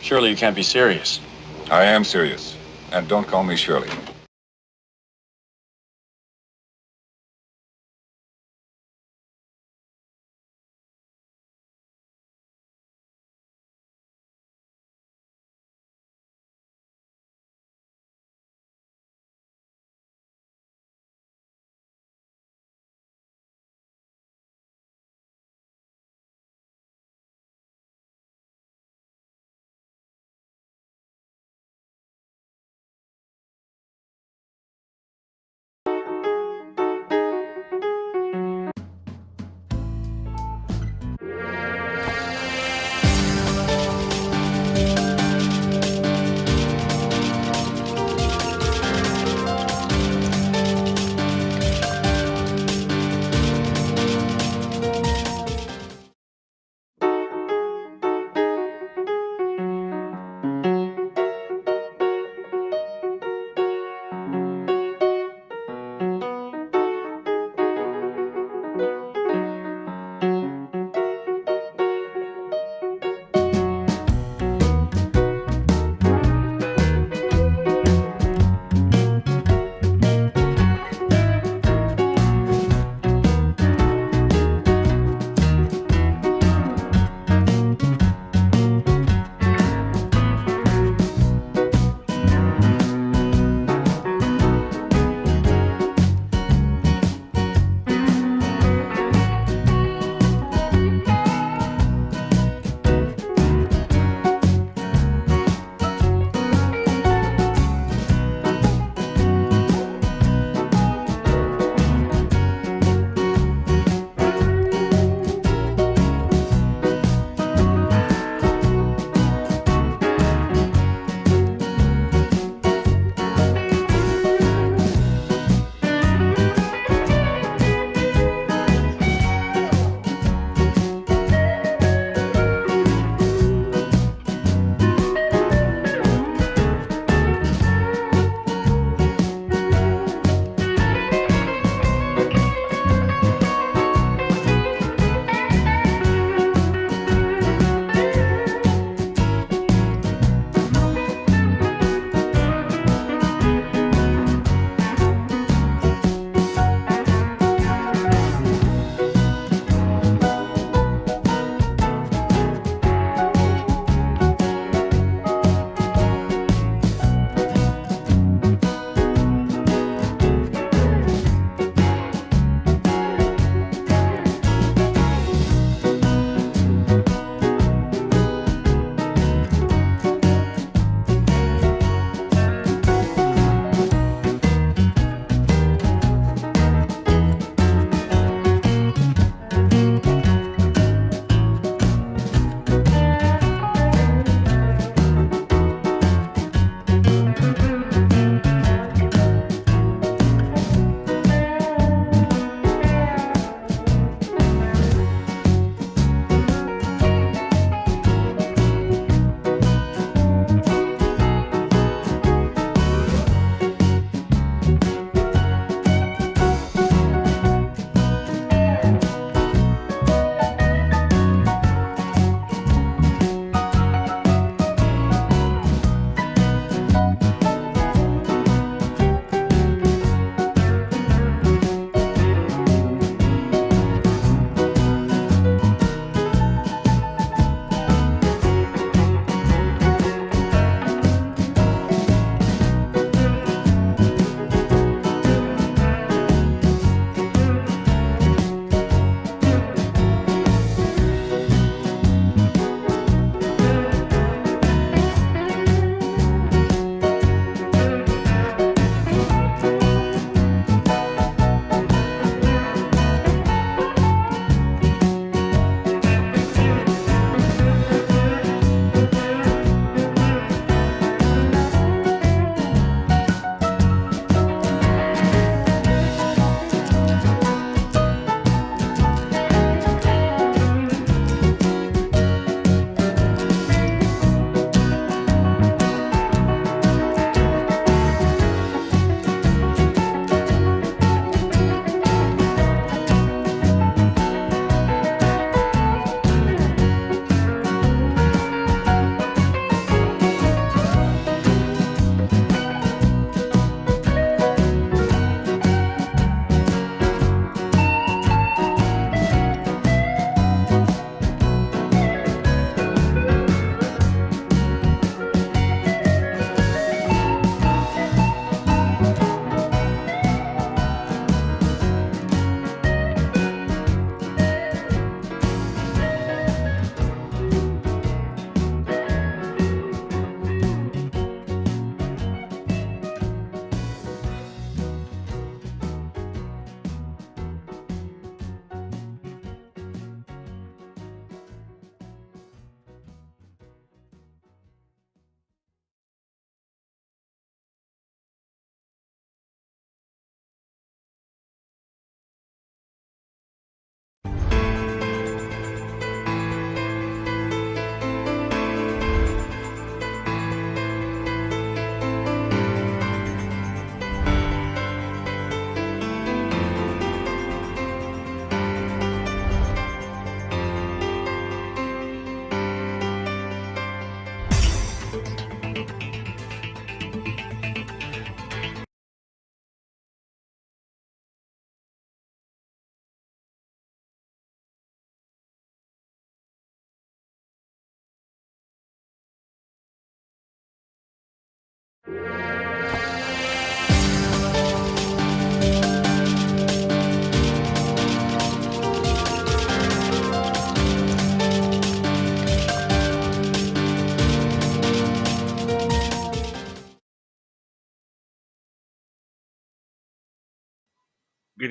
Surely you can't be serious. I am serious. And don't call me Shirley. Good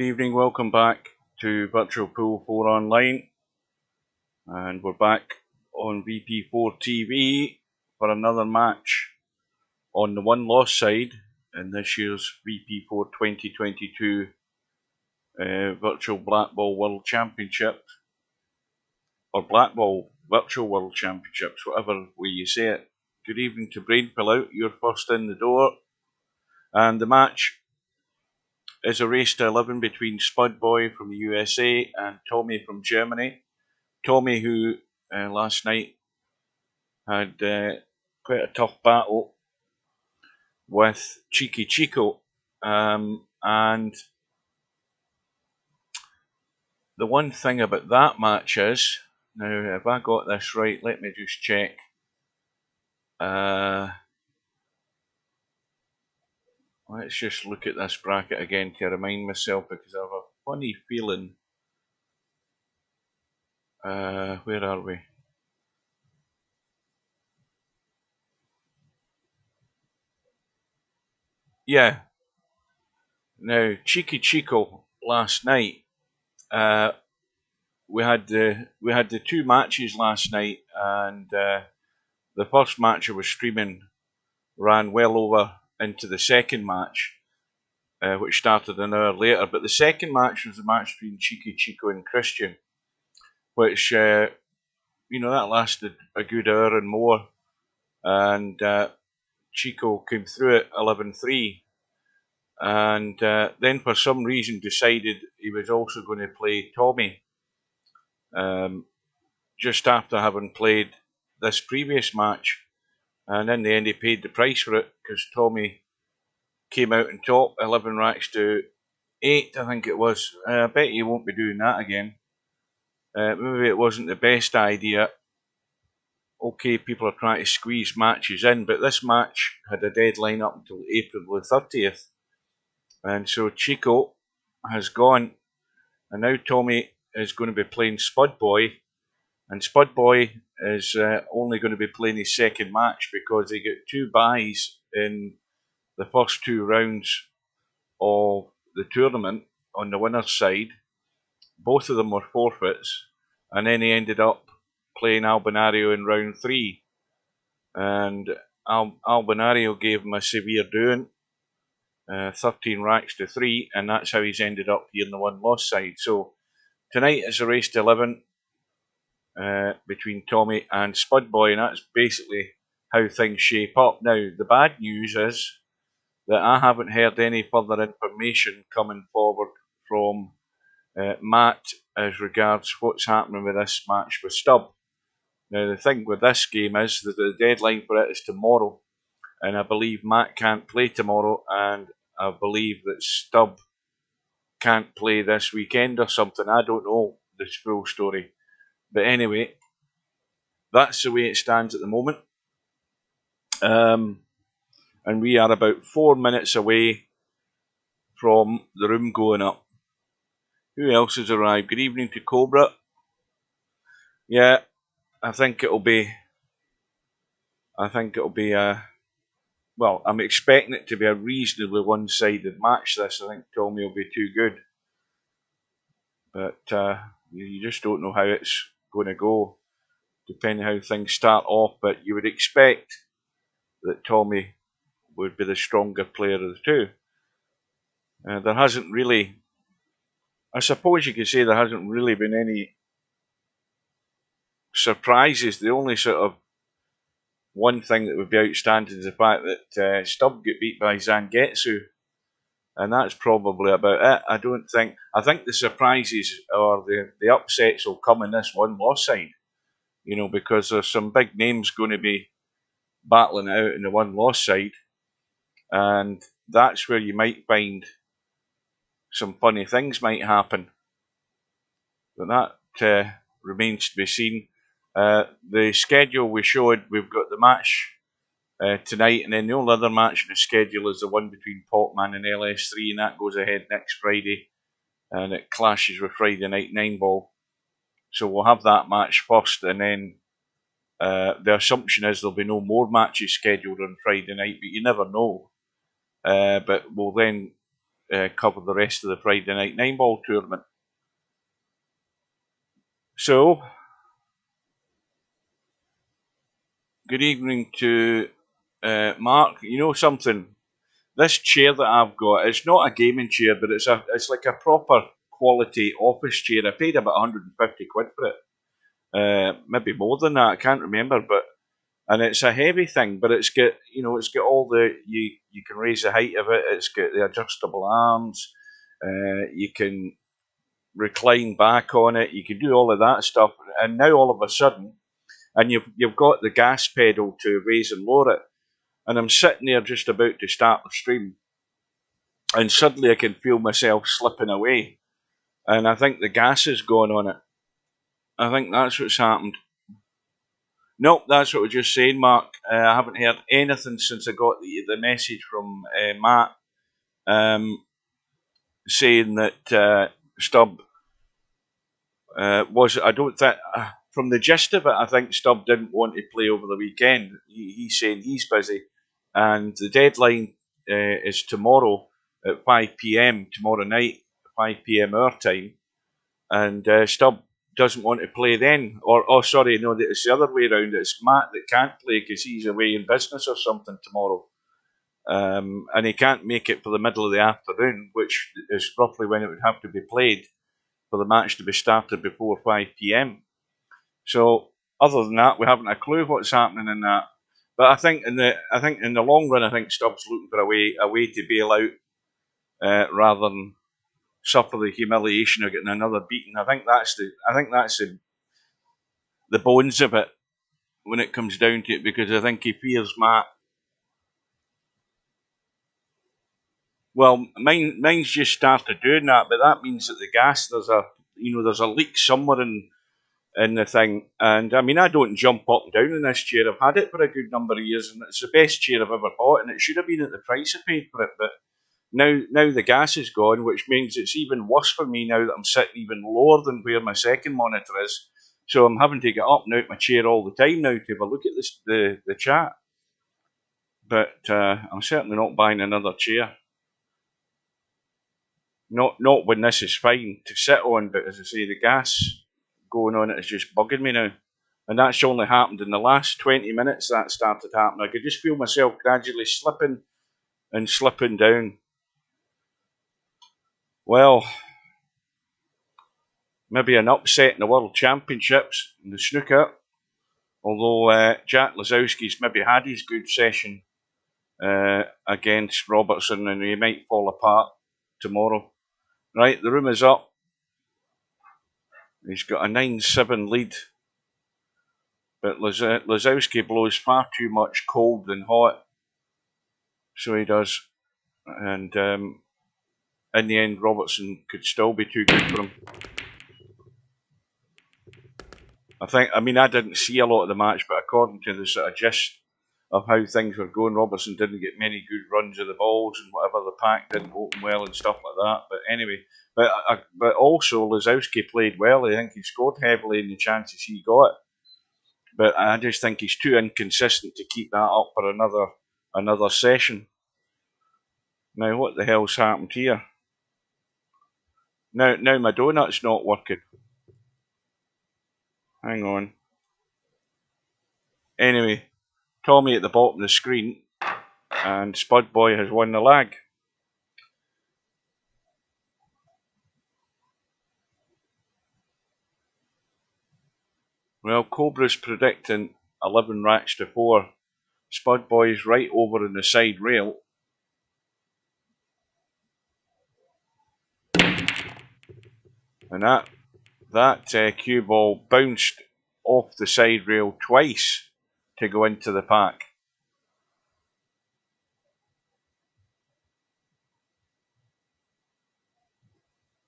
evening, welcome back to Virtual Pool 4 Online, and we're back on VP4 TV for another match on the one-loss side in this year's VP4 2022 Virtual Black Ball World Championship, or Black Ball Virtual World Championships, whatever way you say it. Good evening to Brain Pull Out, you're first in the door, and the match is a race to 11 between Spud Boy from the USA and Tommyy from Germany. Tommyy, who last night had quite a tough battle with Cheeky Chico, and the one thing about that match is, now if I got this right, let me just check. Let's just look at this bracket again to remind myself, because I have a funny feeling. Where are we? Yeah. Now, Cheeky Chico last night. We had the two matches last night, and the first match I was streaming ran well over into the second match, which started an hour later. But the second match was a match between Cheeky Chico and Christian, which that lasted a good hour and more, and Chico came through it 11-3, and then for some reason decided he was also going to play Tommyy, just after having played this previous match, and in the end he paid the price for it, because Tommyy came out on top, 11 racks to 8, I think it was. I bet he won't be doing that again. Maybe it wasn't the best idea. Okay, people are trying to squeeze matches in, but this match had a deadline up until April the 30th. And so Chico has gone, and now Tommyy is going to be playing Spud Boy, and Spud Boy is only going to be playing his second match because they get 2 buys in the first 2 rounds of the tournament on the winner's side. Both of them were forfeits, and then he ended up playing Albinario in round 3, and Albinario gave him a severe doing, 13 racks to 3, and that's how he's ended up here in the one-loss side. So tonight is a race to 11 between Tommyy and Spud Boy, and that's basically how things shape up. Now, the bad news is that I haven't heard any further information coming forward from Matt as regards what's happening with this match with Stub. Now, the thing with this game is that the deadline for it is tomorrow, and I believe Matt can't play tomorrow, and I believe that Stub can't play this weekend or something. I don't know the full story. But anyway, that's the way it stands at the moment. And we are about 4 minutes away from the room going up. Who else has arrived? Good evening to Cobra. Yeah, I think it'll be well, I'm expecting it to be a reasonably one-sided match, this. I think Tommyy will be too good. But you just don't know how it's going to go, depending how things start off. But you would expect that Tommyy would be the stronger player of the two. There hasn't really, I suppose you could say, there hasn't really been any surprises. The only sort of one thing that would be outstanding is the fact that Stub got beat by Zangetsu, and that's probably about it. I think the surprises or the upsets will come in this one-loss side, because there's some big names going to be battling out in the one-loss side, and that's where you might find some funny things might happen. But that remains to be seen. The schedule we showed, we've got the match tonight, and then the only other match in the schedule is the one between Portman and LS3, and that goes ahead next Friday, and it clashes with Friday Night 9 Ball. So we'll have that match first, and then the assumption is there'll be no more matches scheduled on Friday night, but you never know. But we'll then cover the rest of the Friday Night 9 Ball tournament. So, good evening to Mark. You know something? This chair that I've got, it's not a gaming chair, but it's like a proper quality office chair. I paid about 150 quid for it. Maybe more than that, I can't remember, and it's a heavy thing, but it's got all the you can raise the height of it. It's got the adjustable arms. You can recline back on it. You can do all of that stuff, and now all of a sudden, and you've got the gas pedal to raise and lower it. And I'm sitting there just about to start the stream, and suddenly I can feel myself slipping away, and I think the gas is gone on it. I think that's what's happened. Nope, that's what we're just saying, Mark. I haven't heard anything since I got the message from Matt saying that Stubb was. I don't think, from the gist of it, I think Stubb didn't want to play over the weekend. He's saying he's busy, and the deadline is tomorrow at 5 p.m. tomorrow night, 5 p.m. our time, and Stubb doesn't want to play then. Sorry, no, it's the other way around. It's Matt that can't play because he's away in business or something tomorrow. And he can't make it for the middle of the afternoon, which is roughly when it would have to be played for the match to be started before 5 p.m. So other than that, we haven't a clue what's happening in that. But I think in the long run, I think Stubbs looking for a way to bail out rather than suffer the humiliation of getting another beating. I think that's the bones of it when it comes down to it, because I think he fears Matt. Well, mine's just started doing that, but that means that the gas there's a leak somewhere in the thing. And I mean, I don't jump up and down in this chair. I've had it for a good number of years, and it's the best chair I've ever bought, and it should have been at the price I paid for it, but now the gas is gone, which means it's even worse for me now that I'm sitting even lower than where my second monitor is. So I'm having to get up and out my chair all the time now to have a look at the chat. But I'm certainly not buying another chair. Not when this is fine to sit on, but as I say, the gas going on it is just bugging me now. And that's only happened in the last 20 minutes that started happening. I could just feel myself gradually slipping and slipping down. Well, maybe an upset in the World Championships in the snooker. Although Jack Lazowski's maybe had his good session against Robertson, and he might fall apart tomorrow. Right, the room is up. He's got a 9-7 lead. But Lazowski blows far too much cold than hot. So he does. And in the end, Robertson could still be too good for him. I didn't see a lot of the match, but according to the sort of gist of how things were going, Robertson didn't get many good runs of the balls and whatever. The pack didn't open well and stuff like that. But anyway, but also Lazowski played well. I think he scored heavily in the chances he got. But I just think he's too inconsistent to keep that up for another session. Now, what the hell's happened here? Now my donut's not working. Hang on. Anyway, Tommyy at the bottom of the screen, and Spud Boy has won the lag. Well, Cobra's predicting 11 racks to 4. Spud Boy's right over in the side rail. And that cue ball bounced off the side rail twice to go into the pack.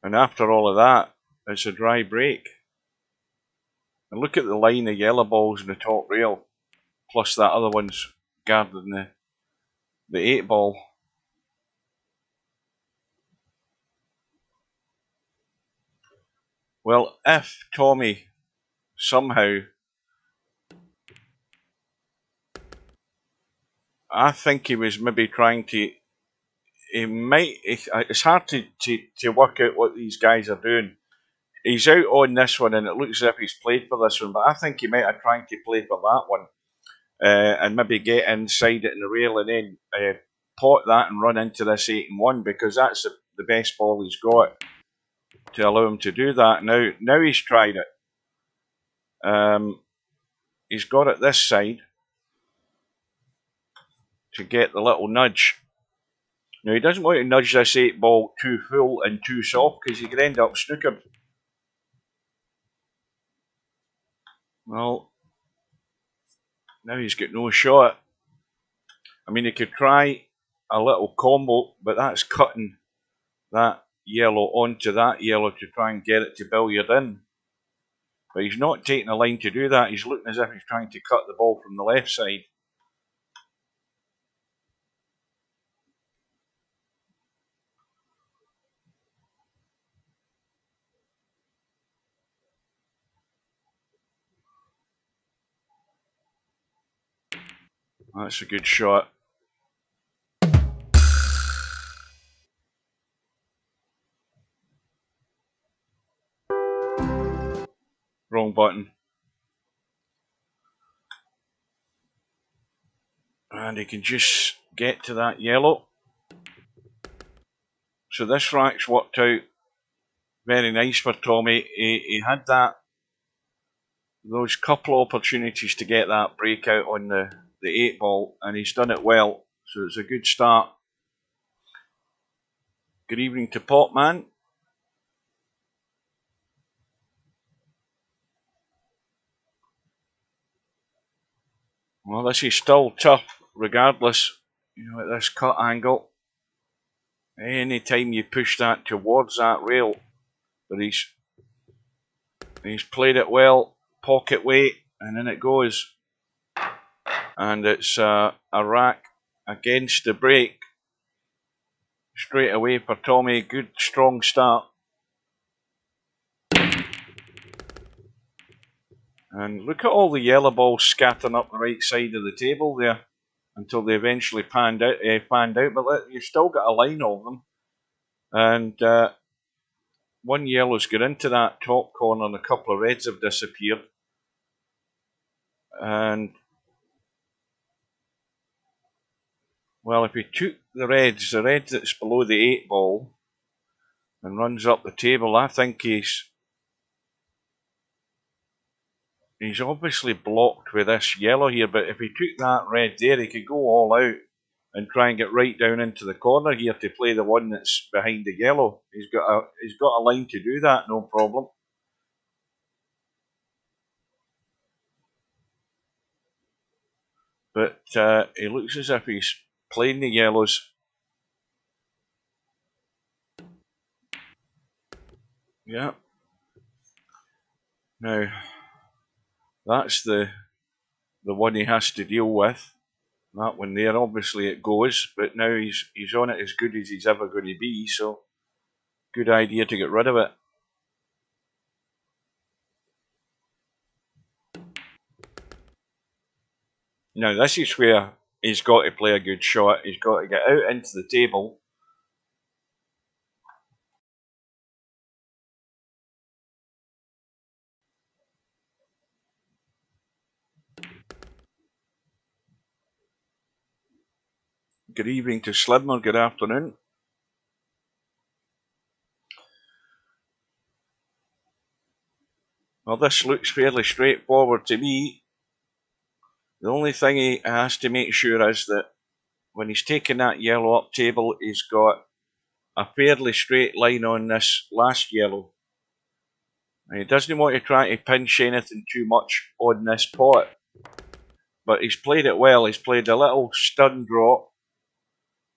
And after all of that, it's a dry break. And look at the line of yellow balls in the top rail, plus that other one's guarding the 8 ball. Well, if Tommyy somehow, I think he was maybe trying to, it's hard to work out what these guys are doing. He's out on this one and it looks as if he's played for this one, but I think he might have tried to play for that one and maybe get inside it in the rail and then pot that and run into this 8-1 because that's the best ball he's got to allow him to do that. Now he's tried it. He's got it this side to get the little nudge. Now he doesn't want to nudge this 8-ball too full and too soft because he could end up snookered. Well, now he's got no shot. I mean, he could try a little combo, but that's cutting that yellow onto that yellow to try and get it to billiard in. But he's not taking a line to do that. He's looking as if he's trying to cut the ball from the left side. That's a good shot. Wrong button. And he can just get to that yellow. So this rack's worked out very nice for Tommyy. He had those couple of opportunities to get that breakout on the 8-ball, and he's done it well. So it's a good start. Good evening to Popman. Well, this is still tough, regardless. You know, at this cut angle. Anytime you push that towards that rail, but he's played it well, pocket weight, and in it goes. And it's a rack against the break. Straight away for Tommyy, good strong start. And look at all the yellow balls scattering up the right side of the table there until they eventually fanned out. But you've still got a line of them. And one yellow's got into that top corner and a couple of reds have disappeared. And, well, if he took the red that's below the 8-ball and runs up the table, I think he's obviously blocked with this yellow here, but if he took that red there, he could go all out and try and get right down into the corner here to play the one that's behind the yellow. He's got a line to do that, no problem. But he looks as if he's playing the yellows. Yeah. Now, that's the one he has to deal with. That one there, obviously it goes, but now he's on it as good as he's ever going to be, so good idea to get rid of it. Now this is where he's got to play a good shot. He's got to get out into the table. Good evening to Slidmer, good afternoon. Well, this looks fairly straightforward to me. The only thing he has to make sure is that when he's taking that yellow up table, he's got a fairly straight line on this last yellow. And he doesn't want to try to pinch anything too much on this pot. But he's played it well. He's played a little stun drop.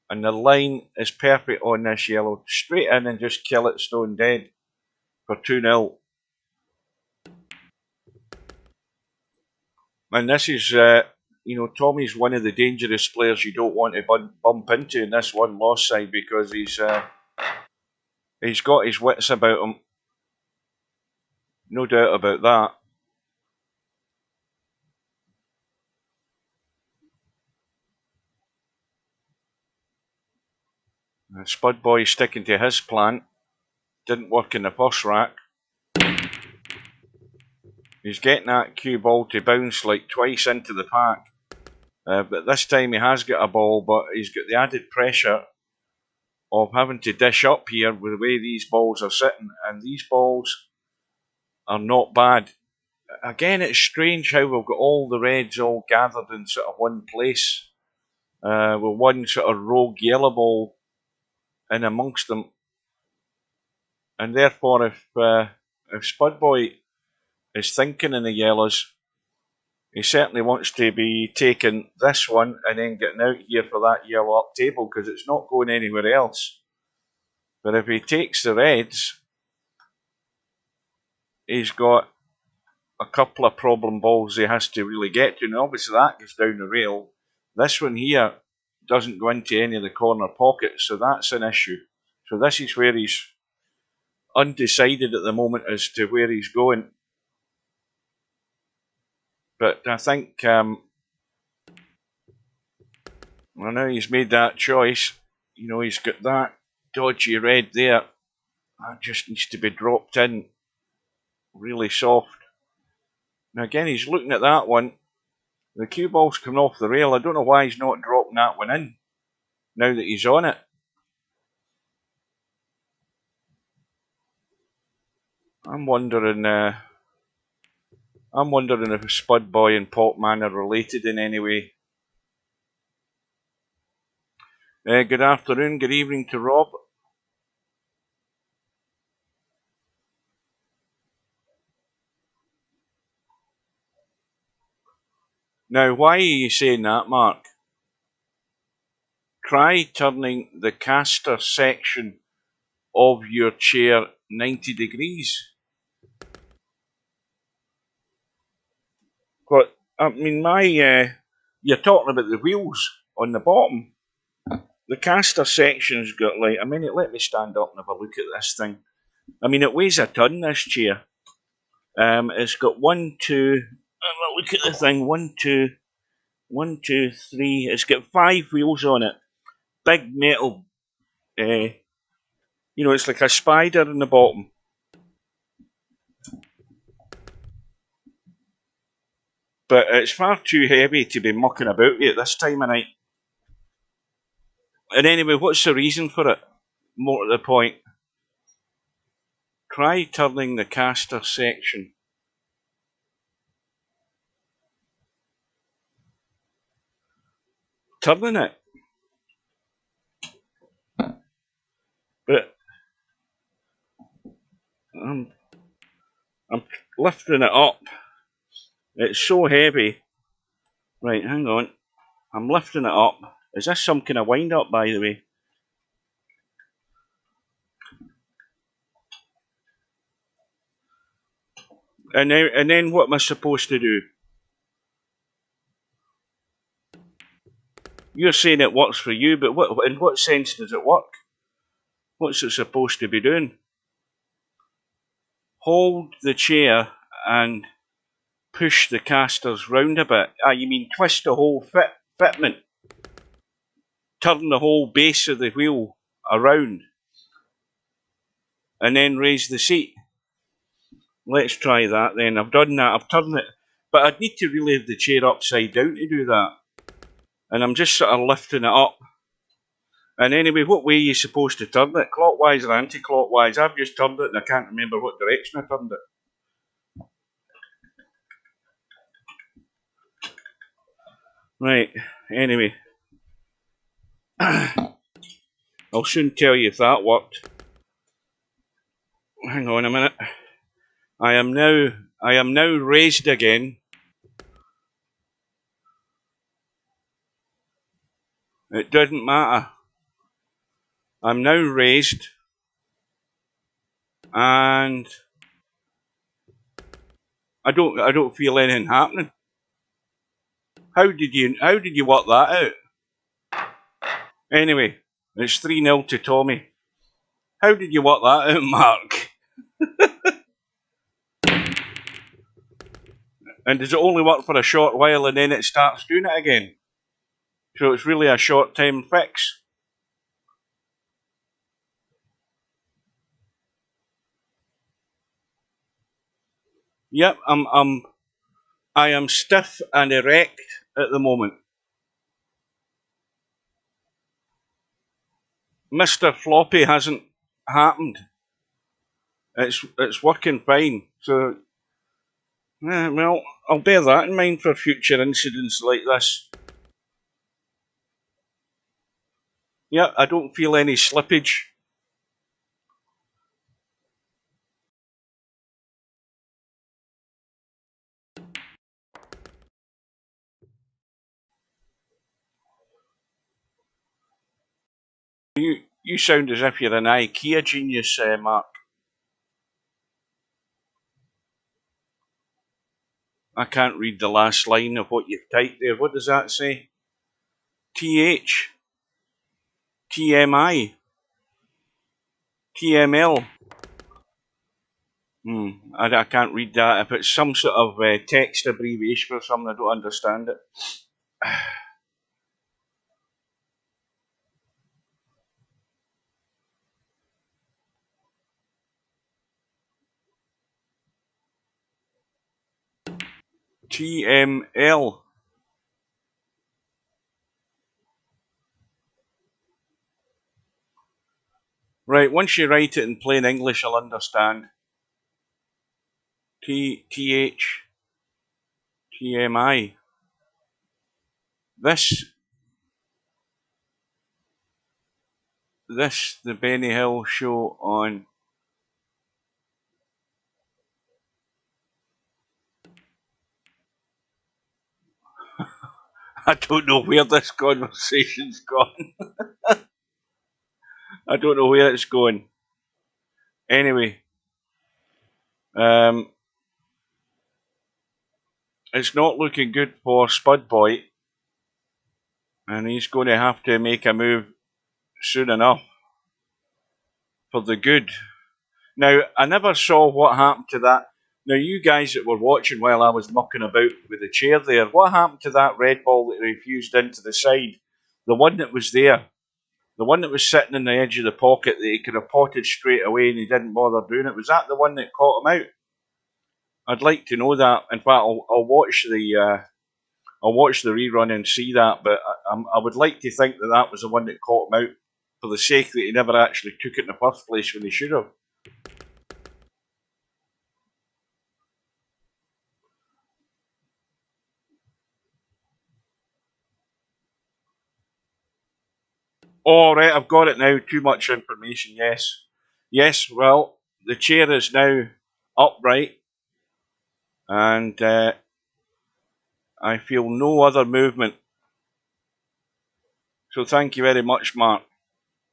And the line is perfect on this yellow. Straight in and just kill it stone dead for 2-0. And this is you know, Tommy's one of the dangerous players you don't want to bump into in this one loss side, because he's got his wits about him. No doubt about that. Spud Boy sticking to his plan. Didn't work in the first rack. He's getting that cue ball to bounce like twice into the pack. But this time he has got a ball, but he's got the added pressure of having to dish up here with the way these balls are sitting. And these balls are not bad. Again, it's strange how we've got all the reds all gathered in sort of one place. With one sort of rogue yellow ball in amongst them. And therefore, if Spud Boy is thinking in the yellows, he certainly wants to be taking this one and then getting out here for that yellow up table, because it's not going anywhere else. But if he takes the reds, he's got a couple of problem balls he has to really get to. And obviously that goes down the rail. This one here doesn't go into any of the corner pockets, so that's an issue. So this is where he's undecided at the moment as to where he's going. But I think well, now he's made that choice. You know, he's got that dodgy red there. That just needs to be dropped in really soft. Now again, he's looking at that one. The cue ball's coming off the rail. I don't know why he's not dropping that one in now that he's on it. I'm wondering if Spud Boy and Popman are related in any way. Good afternoon, good evening to Rob. Now, why are you saying that, Mark? Try turning the caster section of your chair 90 degrees. But, I mean, you're talking about the wheels on the bottom. The caster section's got like, I mean, let me stand up and have a look at this thing. I mean, it weighs a ton, this chair. It's got 1, 2, have a look at the thing, 1, 2, 1, 2, 3. It's got 5 wheels on it. Big metal, you know, it's like a spider in the bottom. But it's far too heavy to be mucking about with at this time of night. And anyway, what's the reason for it? More to the point. Try turning the caster section. Turning it. But I'm lifting it up. It's so heavy. Right, hang on. I'm lifting it up. Is this some kind of wind up, by the way? And then what am I supposed to do? You're saying it works for you, but in what sense does it work? What's it supposed to be doing? Hold the chair and push the casters round a bit. You mean twist the whole fitment? Turn the whole base of the wheel around and then raise the seat. Let's try that then. I've done that. I've turned it. But I'd need to really have the chair upside down to do that. And I'm just sort of lifting it up. And anyway, what way are you supposed to turn it? Clockwise or anti-clockwise? I've just turned it and I can't remember what direction I turned it. Right, anyway. I'll soon tell you if that worked. Hang on a minute. I am now raised again. It doesn't matter. I'm now raised, and I don't feel anything happening. How did you work that out? Anyway, it's 3-0 to Tommy. How did you work that out, Mark? And does it only work for a short while and then it starts doing it again? So it's really a short-term fix. Yep, I am stiff and erect at the moment. Mr. Floppy hasn't happened. It's working fine. So, well, I'll bear that in mind for future incidents like this. Yeah, I don't feel any slippage. You sound as if you're an IKEA genius, Mark. I can't read the last line of what you've typed there. What does that say? TH. TMI. TML. I can't read that. If it's some sort of text abbreviation or something, I don't understand it. TML. Right, once you write it in plain English, I'll understand. TH. TMI. This, the Benny Hill show on. I don't know where this conversation's gone. I don't know where it's going. Anyway, it's not looking good for Spud Boy, and he's going to have to make a move soon enough for the good. Now, I never saw what happened to that. Now, you guys that were watching while I was mucking about with the chair there, what happened to that red ball that refused into the side? The one that was there. The one that was sitting in the edge of the pocket that he could have potted straight away and he didn't bother doing it. Was that the one that caught him out? I'd like to know that. In fact, I'll watch the rerun and see that. But I would like to think that that was the one that caught him out for the sake that he never actually took it in the first place when he should have. Oh, right, I've got it now. Too much information, yes. Yes, well, the chair is now upright, and I feel no other movement. So thank you very much, Mark.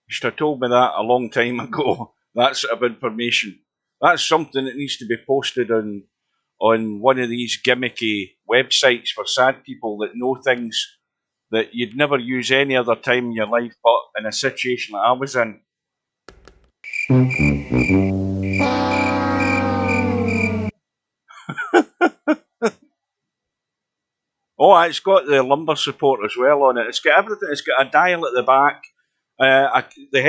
You should have told me that a long time ago. That sort of information. That's something that needs to be posted on one of these gimmicky websites for sad people that know things that you'd never use any other time in your life, but in a situation that I was in. Oh, it's got the lumbar support as well on it. It's got everything. It's got a dial at the back. The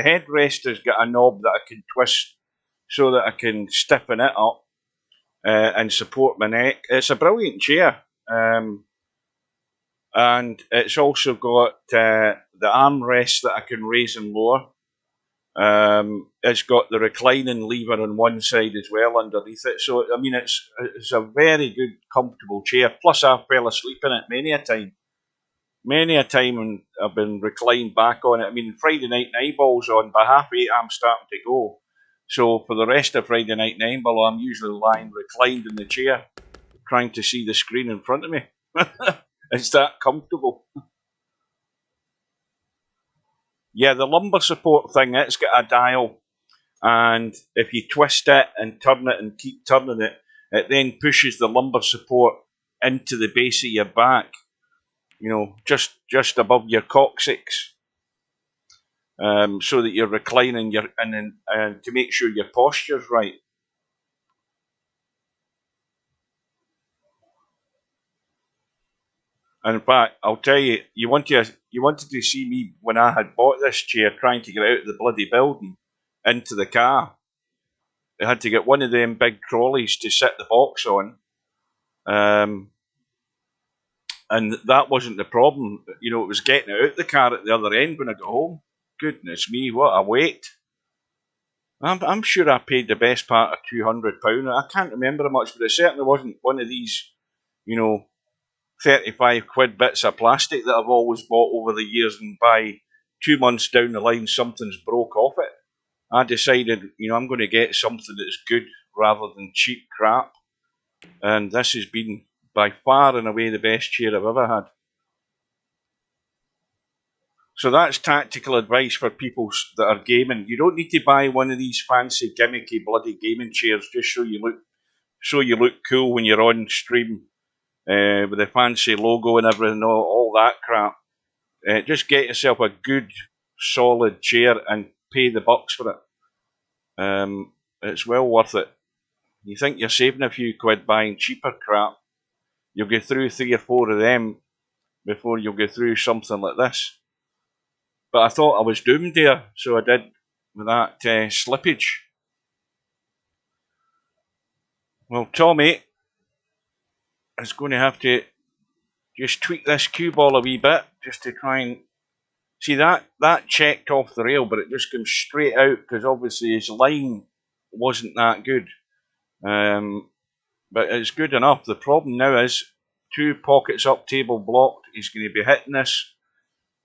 headrest has got a knob that I can twist so that I can stiffen it up and support my neck. It's a brilliant chair. And it's also got the armrest that I can raise and lower. It's got the reclining lever on one side as well underneath it. So, I mean, it's a very good, comfortable chair. Plus, I fell asleep in it many a time. Many a time when I've been reclined back on it. I mean, Friday Night Nightball's on. By 8:30, I'm starting to go. So, for the rest of Friday Night Nightball, I'm usually lying reclined in the chair, trying to see the screen in front of me. It's that comfortable. Yeah, the lumbar support thing, it's got a dial. And if you twist it and turn it and keep turning it, it then pushes the lumbar support into the base of your back, you know, just above your coccyx, so that you're reclining and to make sure your posture's right. And in fact, I'll tell you, you wanted to see me when I had bought this chair, trying to get out of the bloody building into the car. I had to get one of them big trolleys to sit the box on, and that wasn't the problem. You know, it was getting out the car at the other end when I got home. Goodness me, what a wait! I'm sure I paid the best part of £200. I can't remember how much, but it certainly wasn't one of these, you know, 35 quid bits of plastic that I've always bought over the years, and by 2 months down the line something's broke off it. I decided, you know, I'm going to get something that's good rather than cheap crap, and this has been by far and away the best chair I've ever had. So that's tactical advice for people that are gaming. You don't need to buy one of these fancy gimmicky bloody gaming chairs just so you look cool when you're on stream, with a fancy logo and everything, all that crap. Just get yourself a good, solid chair and pay the bucks for it. It's well worth it. You think you're saving a few quid buying cheaper crap, you'll get through 3 or 4 of them before you'll get through something like this. But I thought I was doomed there, so I did with that slippage. Well, Tommy is going to have to just tweak this cue ball a wee bit, just to try and see that checked off the rail, but it just comes straight out because obviously his line wasn't that good. But it's good enough. The problem now is 2 pockets up, table blocked. He's going to be hitting this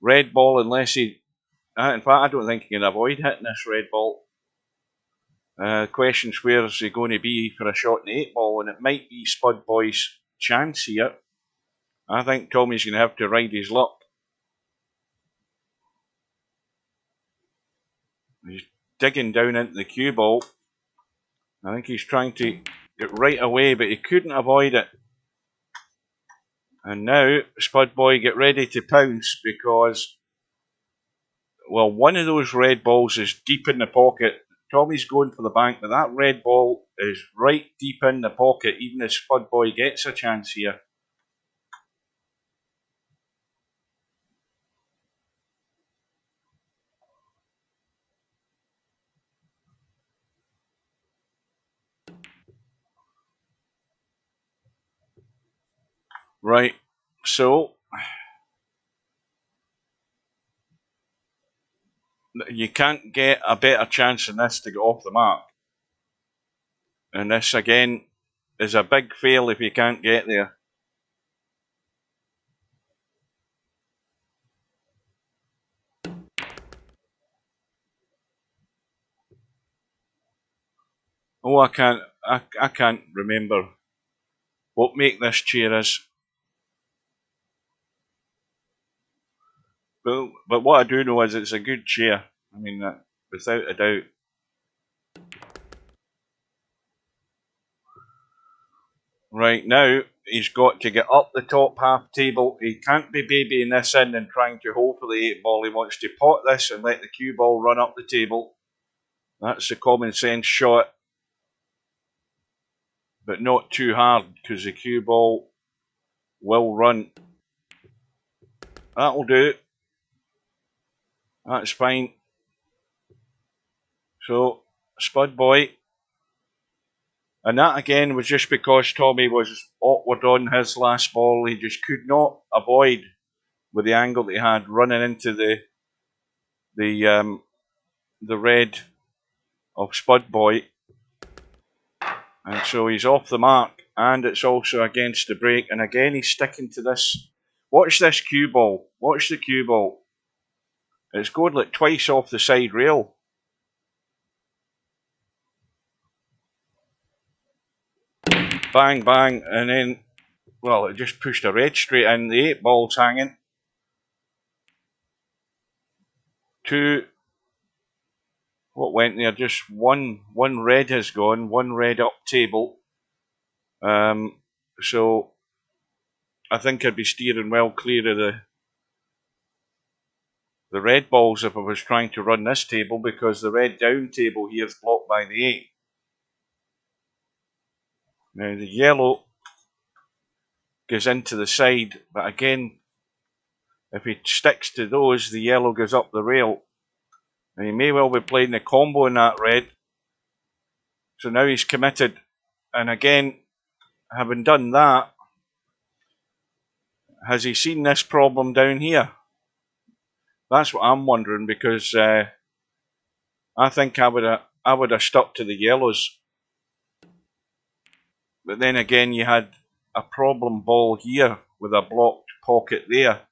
red ball unless he. In fact, I don't think he can avoid hitting this red ball. Question's where is he going to be for a shot in the 8 ball, and it might be Spud Boy's chance here. I think Tommy's going to have to ride his luck. He's digging down into the cue ball. I think he's trying to get right away, but he couldn't avoid it. And now, Spud Boy, get ready to pounce because, well, one of those red balls is deep in the pocket. Tommy's going for the bank, but that red ball is right deep in the pocket, even if Spud Boy gets a chance here. Right, so you can't get a better chance than this to get off the mark. And this, again, is a big fail if you can't get there. Oh, I can't remember what make this chair is. But what I do know is it's a good chair. I mean, without a doubt. Right now, he's got to get up the top half table. He can't be babying this in and trying to hold for the 8 ball. He wants to pot this and let the cue ball run up the table. That's the common sense shot. But not too hard, because the cue ball will run. That'll do. That's fine. So, Spud Boy. And that again was just because Tommy was awkward on his last ball. He just could not avoid, with the angle that he had, running into the red of Spud Boy. And so he's off the mark, and it's also against the break. And again, he's sticking to this. Watch this cue ball. Watch the cue ball. It's going like twice off the side rail. Bang, bang, and then, well, it just pushed a red straight in. The 8 ball's hanging. 2. What went there? Just one red has gone. 1 red up table. So I think I'd be steering well clear of the red balls if I was trying to run this table, because the red down table here is blocked by the 8. Now the yellow goes into the side, but again, if he sticks to those, the yellow goes up the rail. And he may well be playing the combo in that red. So now he's committed. And again, having done that, has he seen this problem down here? That's what I'm wondering, because I think I would have stuck to the yellows. But then again, you had a problem ball here with a blocked pocket there.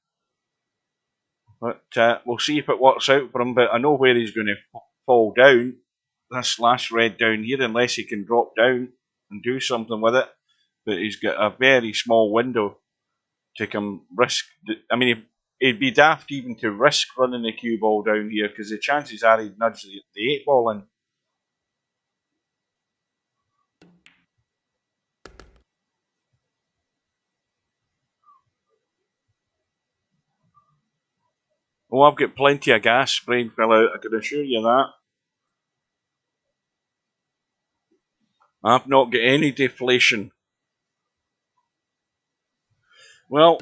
But we'll see if it works out for him. But I know where he's going to fall down. This last red down here, unless he can drop down and do something with it. But he's got a very small window to come risk. I mean, it'd be daft even to risk running the cue ball down here, because the chances are he'd nudge the 8 ball in. Oh, I've got plenty of gas spraying fell out, I can assure you that. I've not got any deflation. Well,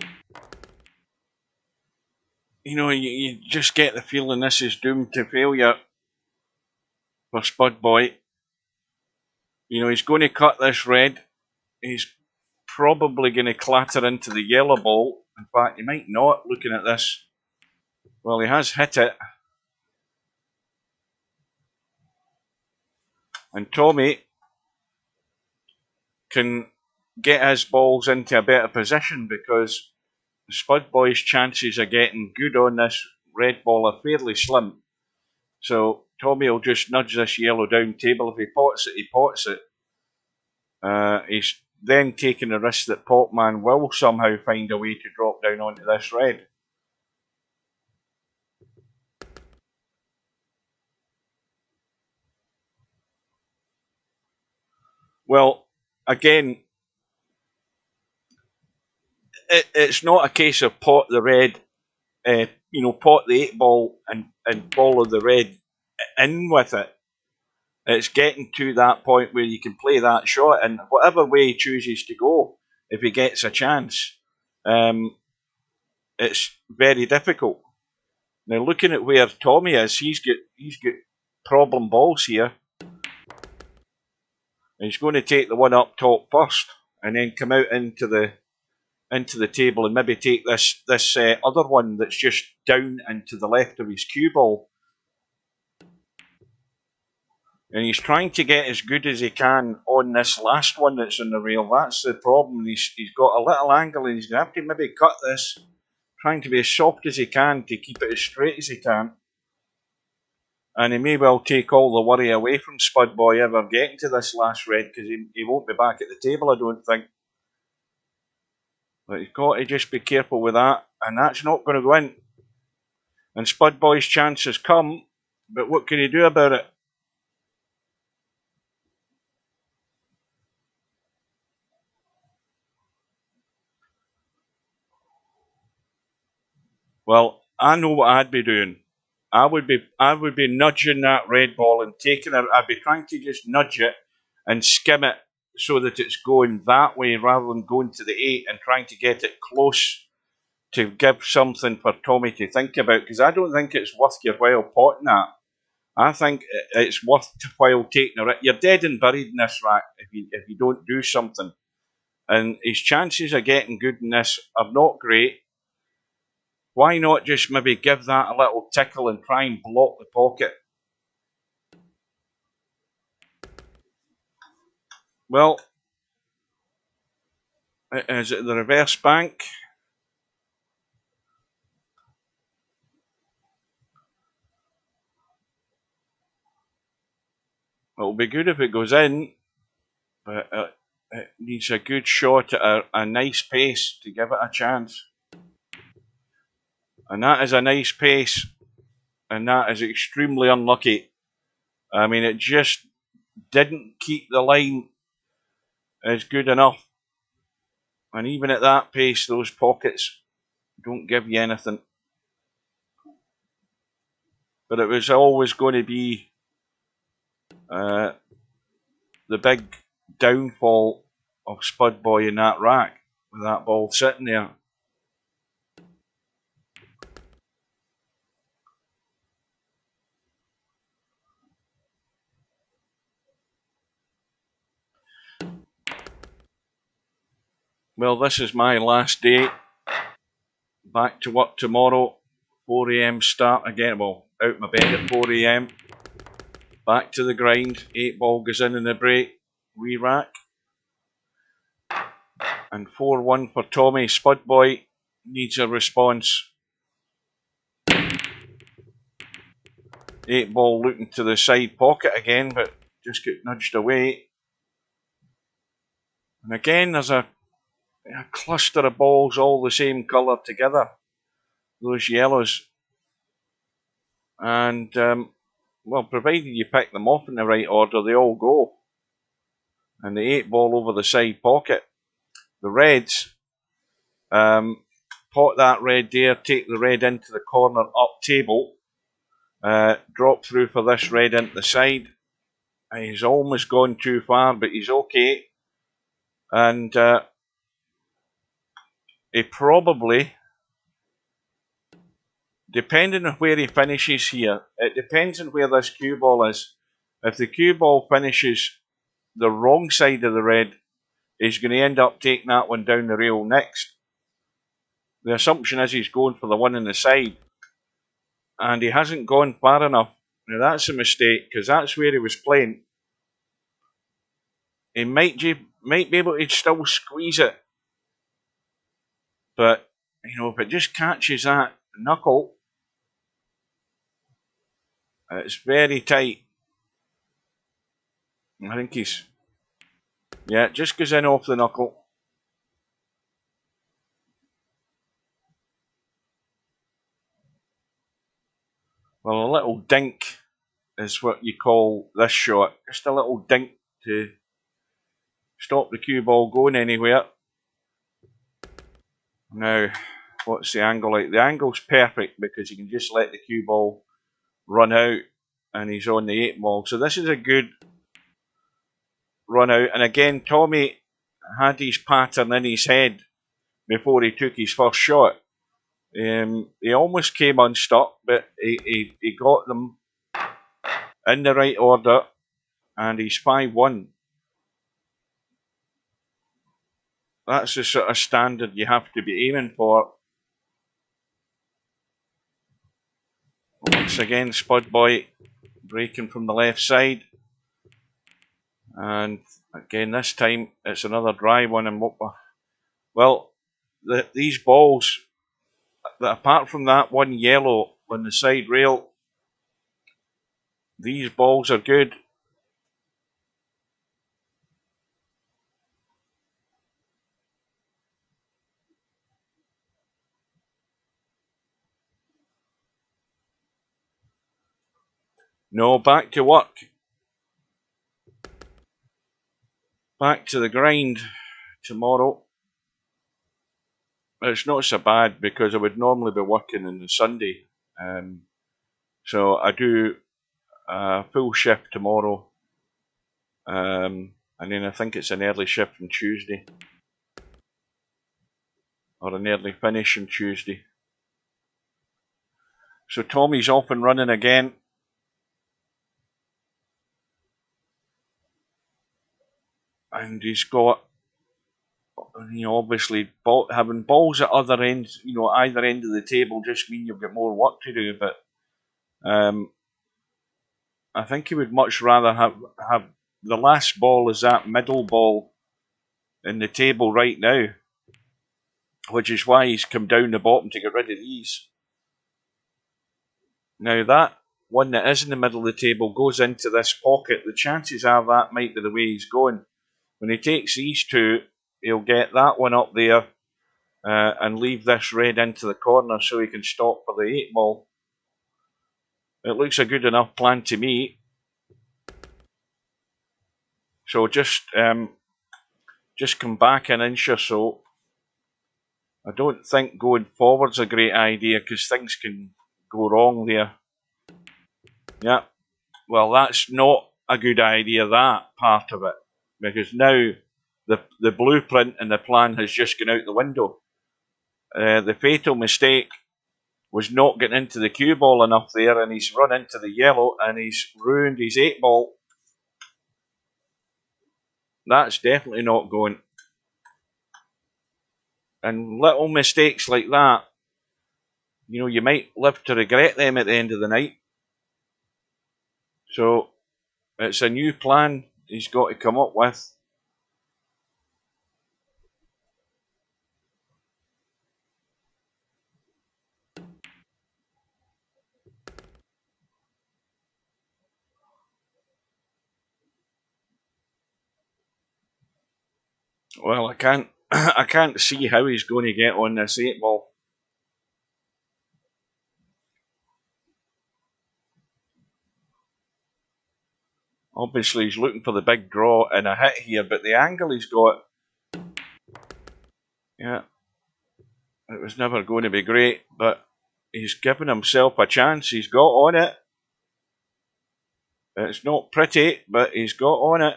you know, you just get the feeling this is doomed to failure for Spud Boy. You know, he's going to cut this red. He's probably going to clatter into the yellow ball. In fact, he might not, looking at this. Well, he has hit it. And Tommyy can get his balls into a better position, because the Spud Boy's chances of getting good on this red ball are fairly slim. So Tommyy will just nudge this yellow down table. If he pots it, he pots it. He's then taking the risk that Potman will somehow find a way to drop down onto this red. Well, again, it's not a case of pot the red, pot the 8 ball and follow the red in with it. It's getting to that point where you can play that shot, and whatever way he chooses to go, if he gets a chance, it's very difficult. Now, looking at where Tommyy is, he's got problem balls here. He's going to take the one up top first, and then come out into the table and maybe take this other one that's just down and to the left of his cue ball. And he's trying to get as good as he can on this last one that's on the rail. That's the problem. He's got a little angle, and he's going to have to maybe cut this, trying to be as soft as he can to keep it as straight as he can. And he may well take all the worry away from Spud Boy ever getting to this last red, because he won't be back at the table, I don't think. But he's got to just be careful with that, and that's not going to go in. And Spud Boy's chance has come, but what can he do about it? Well, I know what I'd be doing. I would be nudging that red ball and taking it. I'd be trying to just nudge it and skim it so that it's going that way, rather than going to the 8 and trying to get it close to give something for Tommyy to think about, because I don't think it's worth your while potting that. I think it's worthwhile taking it. You're dead and buried in this rack if you don't do something. And his chances of getting good in this are not great. Why not just maybe give that a little tickle and try and block the pocket? Well, is it the reverse bank? It'll be good if it goes in, but it needs a good shot at a nice pace to give it a chance. And that is a nice pace, and that is extremely unlucky. I mean, it just didn't keep the line as good enough. And even at that pace, those pockets don't give you anything. But it was always going to be the big downfall of Spud Boy in that rack, with that ball sitting there. Well, this is my last day. Back to work tomorrow. 4 AM start again. Well, out my bed at 4 AM. Back to the grind. 8 ball goes in the break. Re-rack. And 4-1 for Tommyy. Spud Boy needs a response. 8 ball looking to the side pocket again, but just got nudged away. And again, there's a cluster of balls all the same colour together. Those yellows. And, well, provided you pick them off in the right order, they all go. And the 8 ball over the side pocket. The reds, pot that red there, take the red into the corner up table, drop through for this red into the side. He's almost gone too far, but he's okay. And he probably, depending on where he finishes here, it depends on where this cue ball is. If the cue ball finishes the wrong side of the red, he's going to end up taking that one down the rail next. The assumption is he's going for the one on the side, and he hasn't gone far enough. Now that's a mistake, because that's where he was playing. He might be able to still squeeze it, but you know, if it just catches that knuckle, it's very tight. I think he's, yeah, it just goes in off the knuckle. Well, a little dink is what you call this shot. Just a little dink to stop the cue ball going anywhere. Now, what's the angle like? The angle's perfect because you can just let the cue ball run out and he's on the 8 ball. So this is a good run out. And again, Tommyy had his pattern in his head before he took his first shot. He almost came unstuck, but he got them in the right order, and he's 5-1. That's the sort of standard you have to be aiming for. Once again, Spud Boy breaking from the left side. And again, this time it's another dry one. And well, these balls, apart from that one yellow on the side rail, these balls are good. No, back to work. Back to the grind tomorrow. It's not so bad because I would normally be working on the Sunday. So I do a full shift tomorrow. And then I think it's an early shift on Tuesday. Or an early finish on Tuesday. So Tommy's off and running again. And he's got, you know, obviously having balls at other ends, you know, either end of the table just mean you've got more work to do. But I think he would much rather have the last ball as that middle ball in the table right now, which is why he's come down the bottom to get rid of these. Now that one that is in the middle of the table goes into this pocket. The chances are that might be the way he's going. When he takes these two, he'll get that one up there and leave this red into the corner so he can stop for the 8 ball. It looks a good enough plan to me. So just come back an inch or so I don't think going forward's a great idea because things can go wrong there. Yeah, well, that's not a good idea, that part of it, because now the blueprint and the plan has just gone out the window. The fatal mistake was not getting into the cue ball enough there, and he's run into the yellow and he's ruined his 8-ball. That's definitely not going. And little mistakes like that, you might live to regret them at the end of the night. So it's a new plan he's got to come up with. Well, I can't I can't see how he's going to get on this 8-ball. Obviously, he's looking for the big draw and a hit here, but the angle he's got, yeah, it was never going to be great, but he's given himself a chance. He's got on it. It's not pretty, but he's got on it.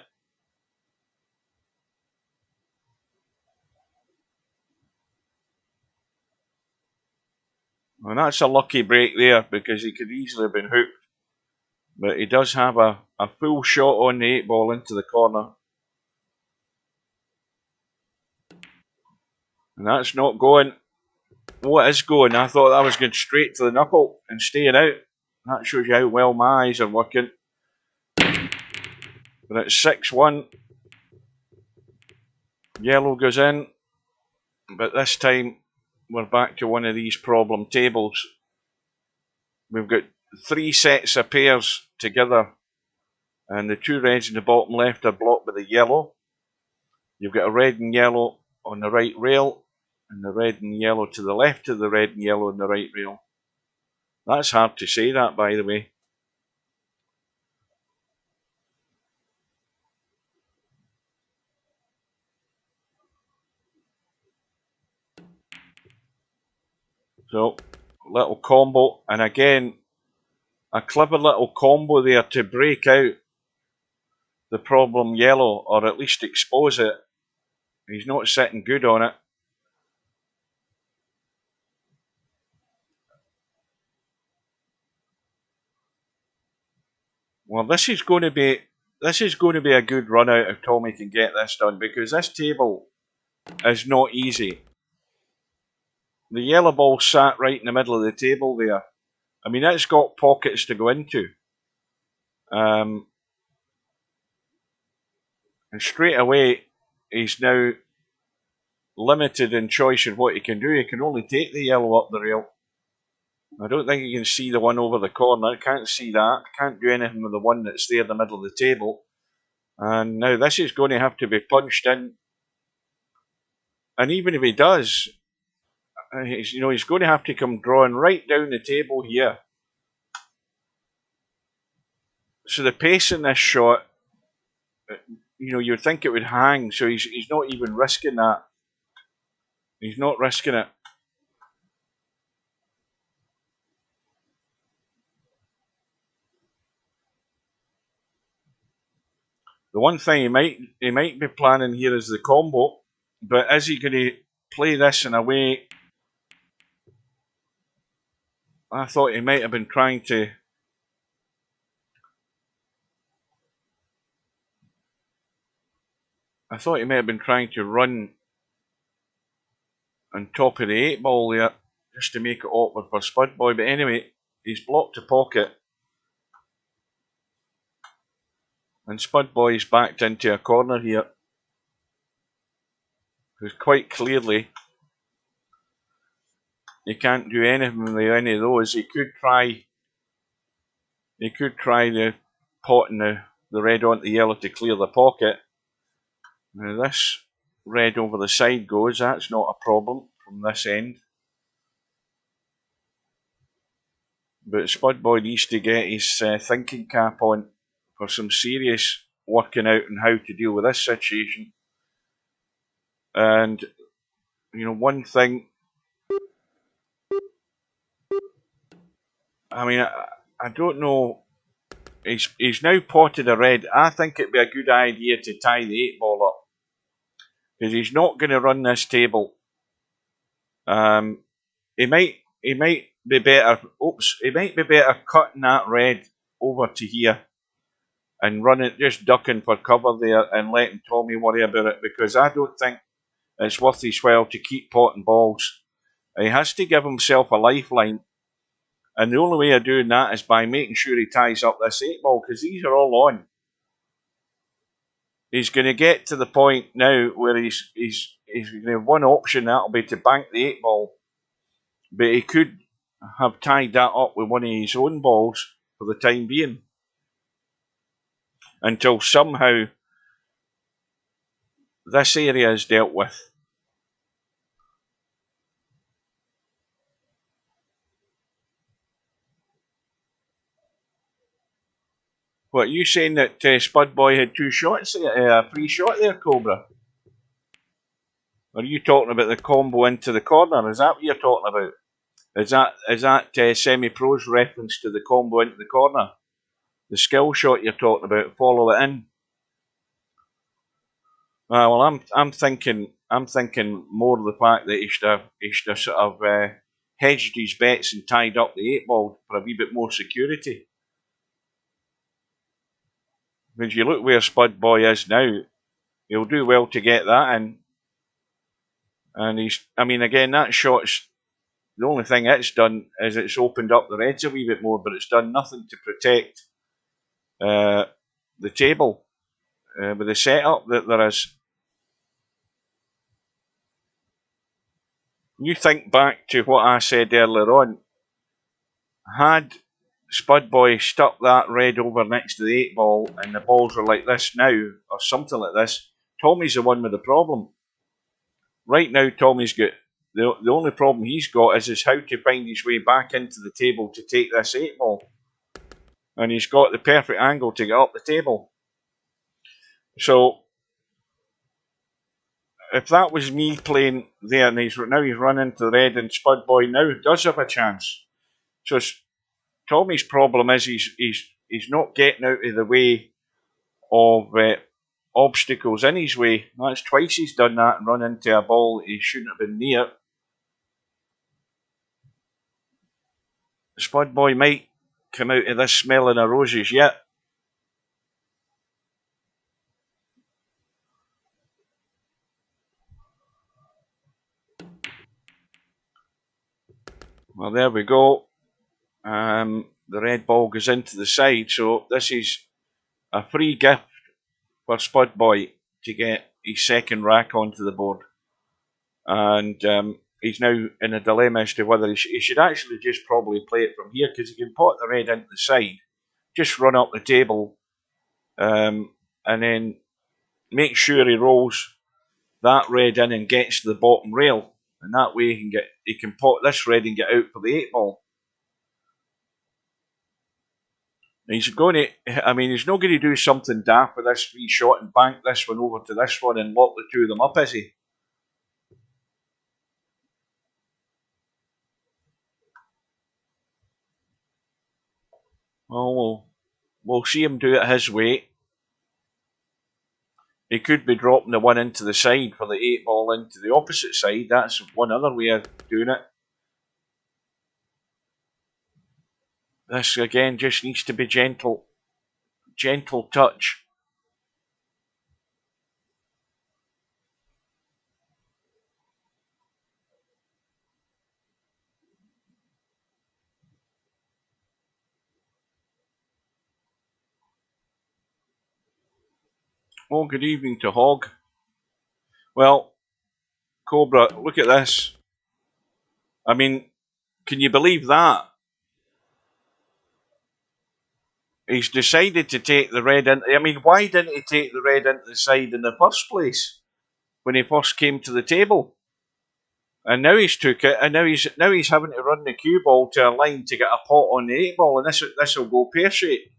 And that's a lucky break there because he could easily have been hooked. But he does have a full shot on the 8-ball into the corner. And that's not going. What is going? I thought that was going straight to the knuckle and staying out. That shows you how well my eyes are working. But it's 6-1. Yellow goes in. But this time we're back to one of these problem tables. We've got 3 sets of pairs together. And the 2 reds in the bottom left are blocked by the yellow. You've got a red and yellow on the right rail. And the red and yellow to the left of the red and yellow on the right rail. That's hard to say, that, by the way. So, little combo, and again, a clever little combo there to break out the problem yellow, or at least expose it. He's not sitting good on it. Well, this is going to be a good run out if Tommyy can get this done, because this table is not easy. The yellow ball sat right in the middle of the table there. I mean, it's got pockets to go into. And straight away, he's now limited in choice of what he can do. He can only take the yellow up the rail. I don't think he can see the one over the corner. Can't see that. Can't do anything with the one that's there in the middle of the table. And now this is going to have to be punched in. And even if he does, he's going to have to come drawing right down the table here. So the pace in this shot, you'd think it would hang. So he's not even risking that. He's not risking it. The one thing he might be planning here is the combo, but is he going to play this in a way? I thought he might have been trying to. I thought he may have been trying to run on top of the 8-ball there, just to make it awkward for Spud Boy. But anyway, he's blocked the pocket, and Spud Boy's backed into a corner here, because quite clearly he can't do anything with any of those. He could try the pot and the red onto the yellow to clear the pocket. Now this red over the side goes. That's not a problem from this end. But Spud Boy needs to get his thinking cap on for some serious working out on how to deal with this situation. And one thing I mean, I don't know. He's now potted a red. I think it'd be a good idea to tie the 8-ball up, because he's not going to run this table. He might be better. He might be better cutting that red over to here and running, just ducking for cover there and letting Tommyy worry about it, because I don't think it's worth his while to keep potting balls. He has to give himself a lifeline, and the only way of doing that is by making sure he ties up this 8-ball, because these are all on. He's going to get to the point now where he's going to have one option, that'll be to bank the 8-ball, but he could have tied that up with one of his own balls for the time being, until somehow this area is dealt with. What, you saying that Spud Boy had two shots, a free shot there, Cobra? Or are you talking about the combo into the corner? Is that what you're talking about? Is that semi-pro's reference to the combo into the corner? The skill shot you're talking about, follow it in. Well, I'm thinking more of the fact that he should have sort of hedged his bets and tied up the 8-ball for a wee bit more security. When you look where Spud Boy is now, he'll do well to get that in. And again, that shot's, the only thing it's done is it's opened up the reds a wee bit more, but it's done nothing to protect the table with the setup that there is. You think back to what I said earlier on. Had Spud Boy stuck that red over next to the 8-ball and the balls were like this now, or something like this, Tommy's the one with the problem. Right now, Tommy's got the only problem he's got is how to find his way back into the table to take this 8-ball. And he's got the perfect angle to get up the table. So, if that was me playing there, and he's run into the red, and Spud Boy now does have a chance. So, Tommy's problem is he's not getting out of the way of obstacles in his way. That's twice he's done that and run into a ball he shouldn't have been near. Spud Boy might come out of this smelling of roses yet. Well, there we go. The red ball goes into the side, so this is a free gift for Spud Boy to get his second rack onto the board. And he's now in a dilemma as to whether he should actually just probably play it from here, because he can pot the red into the side, just run up the table, and then make sure he rolls that red in and gets to the bottom rail, and that way he can pot this red and get out for the 8-ball. He's not going to do something daft with this free shot and bank this one over to this one and lock the two of them up, is he? Well, we'll see him do it his way. He could be dropping the one into the side for the 8-ball into the opposite side. That's one other way of doing it. This, again, just needs to be gentle. Gentle touch. Oh, good evening to Hog. Well, Cobra, look at this. I mean, can you believe that? He's decided to take the red in. I mean, why didn't he take the red into the side in the first place when he first came to the table? And now he's took it, and now he's having to run the cue ball to a line to get a pot on the 8-ball, and this will go pear shaped.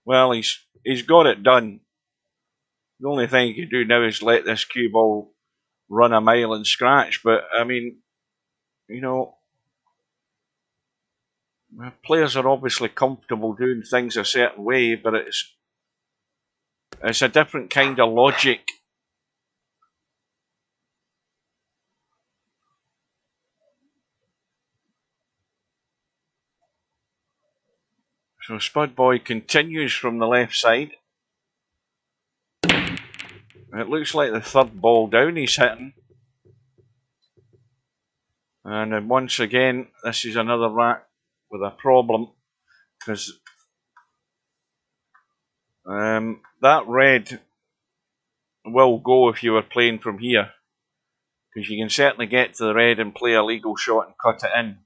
Well, he's got it done. The only thing he can do now is let this cue ball run a mile and scratch. But I mean, you know, Players are obviously comfortable doing things a certain way, but it's a different kind of logic. So Spud Boy continues from the left side. It looks like the third ball down he's hitting. And then once again, this is another rack with a problem, because that red will go if you were playing from here, because you can certainly get to the red and play a legal shot and cut it in.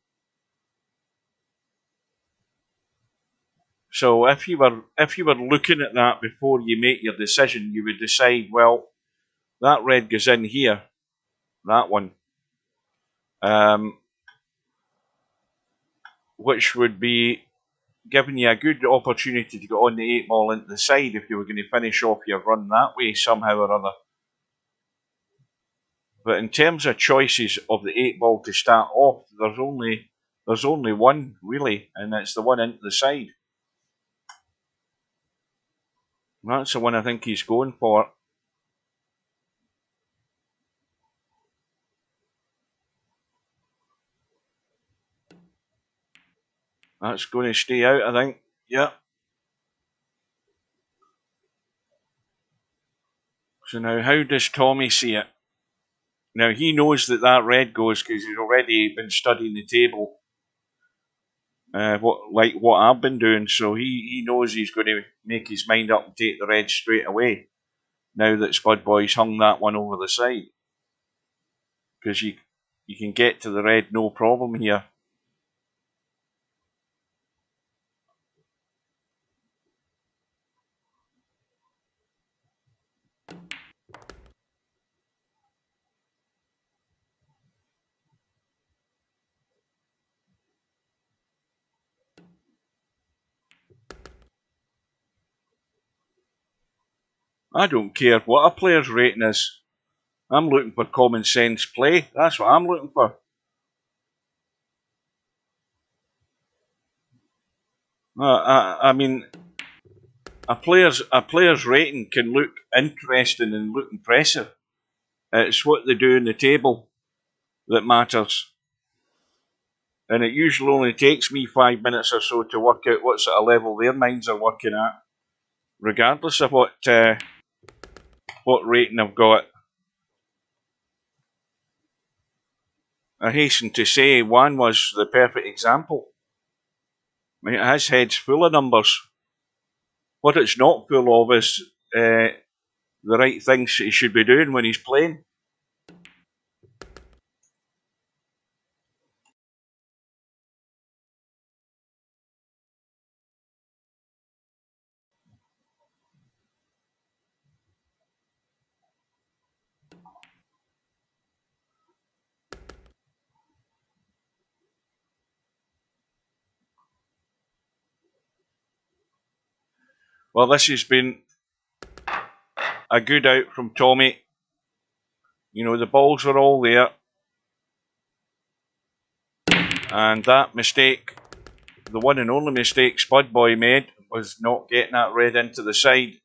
So if you were looking at that before you make your decision, you would decide, well, that red goes in here, that one, which would be giving you a good opportunity to get on the 8 ball into the side if you were going to finish off your run that way somehow or other. But in terms of choices of the 8 ball to start off, there's only one really, and it's the one into the side. That's the one I think he's going for. That's going to stay out, I think. Yeah. So now, how does Tommy see it? Now, he knows that red goes because he's already been studying the table, what I've been doing. So he knows he's going to make his mind up and take the red straight away. Now that Spud Boy's hung that one over the side, because you can get to the red no problem here. I don't care what a player's rating is. I'm looking for common sense play. That's what I'm looking for. I mean, a player's rating can look interesting and look impressive. It's what they do in the table that matters. And it usually only takes me 5 minutes or so to work out what sort of level their minds are working at, regardless of what rating I've got. I hasten to say, Juan was the perfect example. I mean, his head's full of numbers. What it's not full of is the right things he should be doing when he's playing. Well, this has been a good out from Tommyy. You know, the balls were all there. And that mistake, the one and only mistake Spud Boy made, was not getting that red into the side.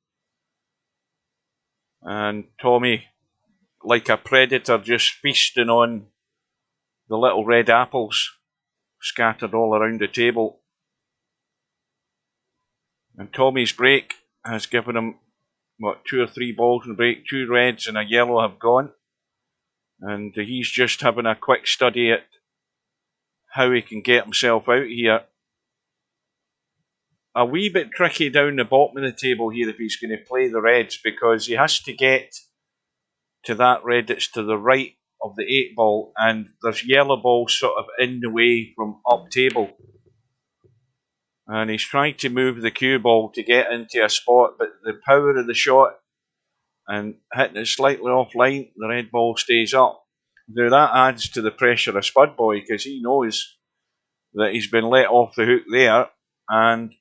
And Tommyy, like a predator, just feasting on the little red apples scattered all around the table. And Tommy's break has given him, 2 or 3 balls in the break. 2 reds and a yellow have gone. And he's just having a quick study at how he can get himself out here. A wee bit tricky down the bottom of the table here if he's going to play the reds, because he has to get to that red that's to the right of the 8 ball, and there's yellow balls sort of in the way from up table. And he's trying to move the cue ball to get into a spot, but the power of the shot and hitting it slightly offline, the red ball stays up. Now that adds to the pressure of Spud Boy, because he knows that he's been let off the hook there, and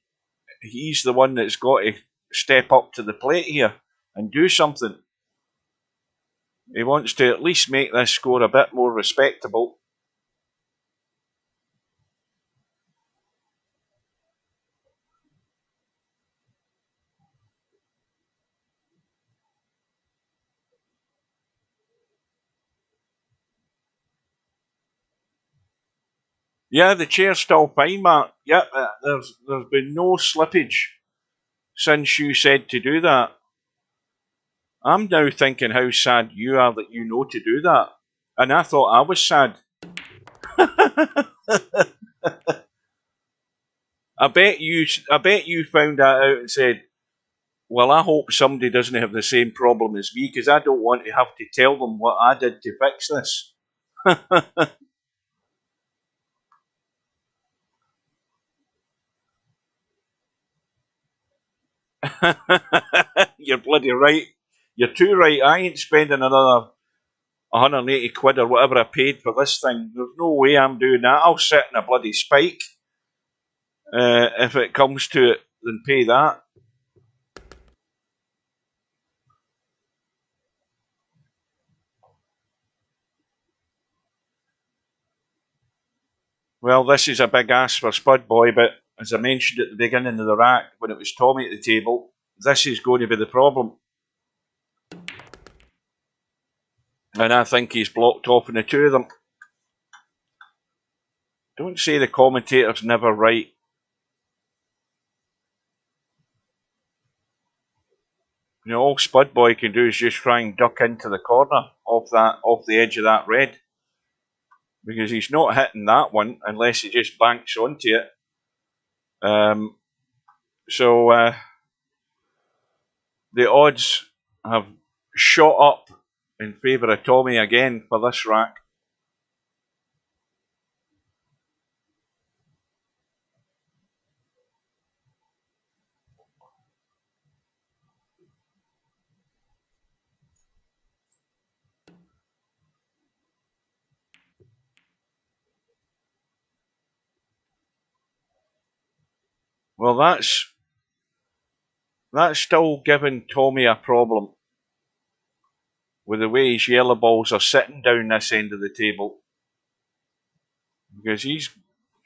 he's the one that's got to step up to the plate here and do something. He wants to at least make this score a bit more respectable. Yeah, the chair's still fine, Mark. Yep, there's been no slippage since you said to do that. I'm now thinking how sad you are that you know to do that. And I thought I was sad. I bet you found that out and said, well, I hope somebody doesn't have the same problem as me, because I don't want to have to tell them what I did to fix this. You're bloody right. You're too right. I ain't spending another 180 quid or whatever I paid for this thing. There's no way I'm doing that. I'll sit in a bloody spike if it comes to it, then pay that. Well, this is a big ask for Spud Boy, but as I mentioned at the beginning of the rack, when it was Tommyy at the table, this is going to be the problem. And I think he's blocked off in the two of them. Don't say the commentator's never right. You know, all Spud Boy can do is just try and duck into the corner off the edge of that red. Because he's not hitting that one unless he just banks onto it. So the odds have shot up in favour of Tommyy again for this rack. Well, that's still giving Tommyy a problem with the way his yellow balls are sitting down this end of the table. Because he's,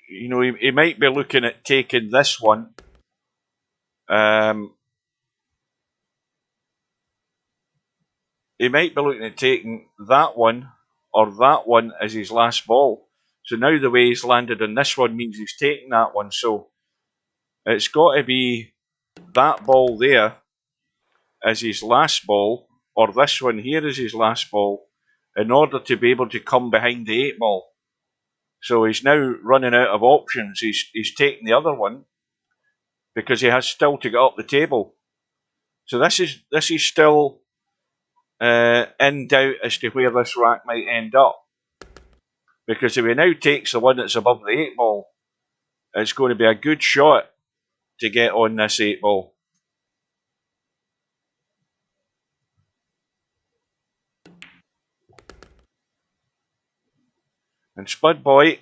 you know, he might be looking at taking this one. He might be looking at taking that one or that one as his last ball. So now the way he's landed on this one means he's taking that one. So it's got to be that ball there as his last ball, or this one here is his last ball, in order to be able to come behind the 8 ball. So he's now running out of options. He's taking the other one because he has still to get up the table. So this is still in doubt as to where this rack might end up. Because if he now takes the one that's above the 8 ball, it's going to be a good shot to get on this 8 ball. And Spud Boy,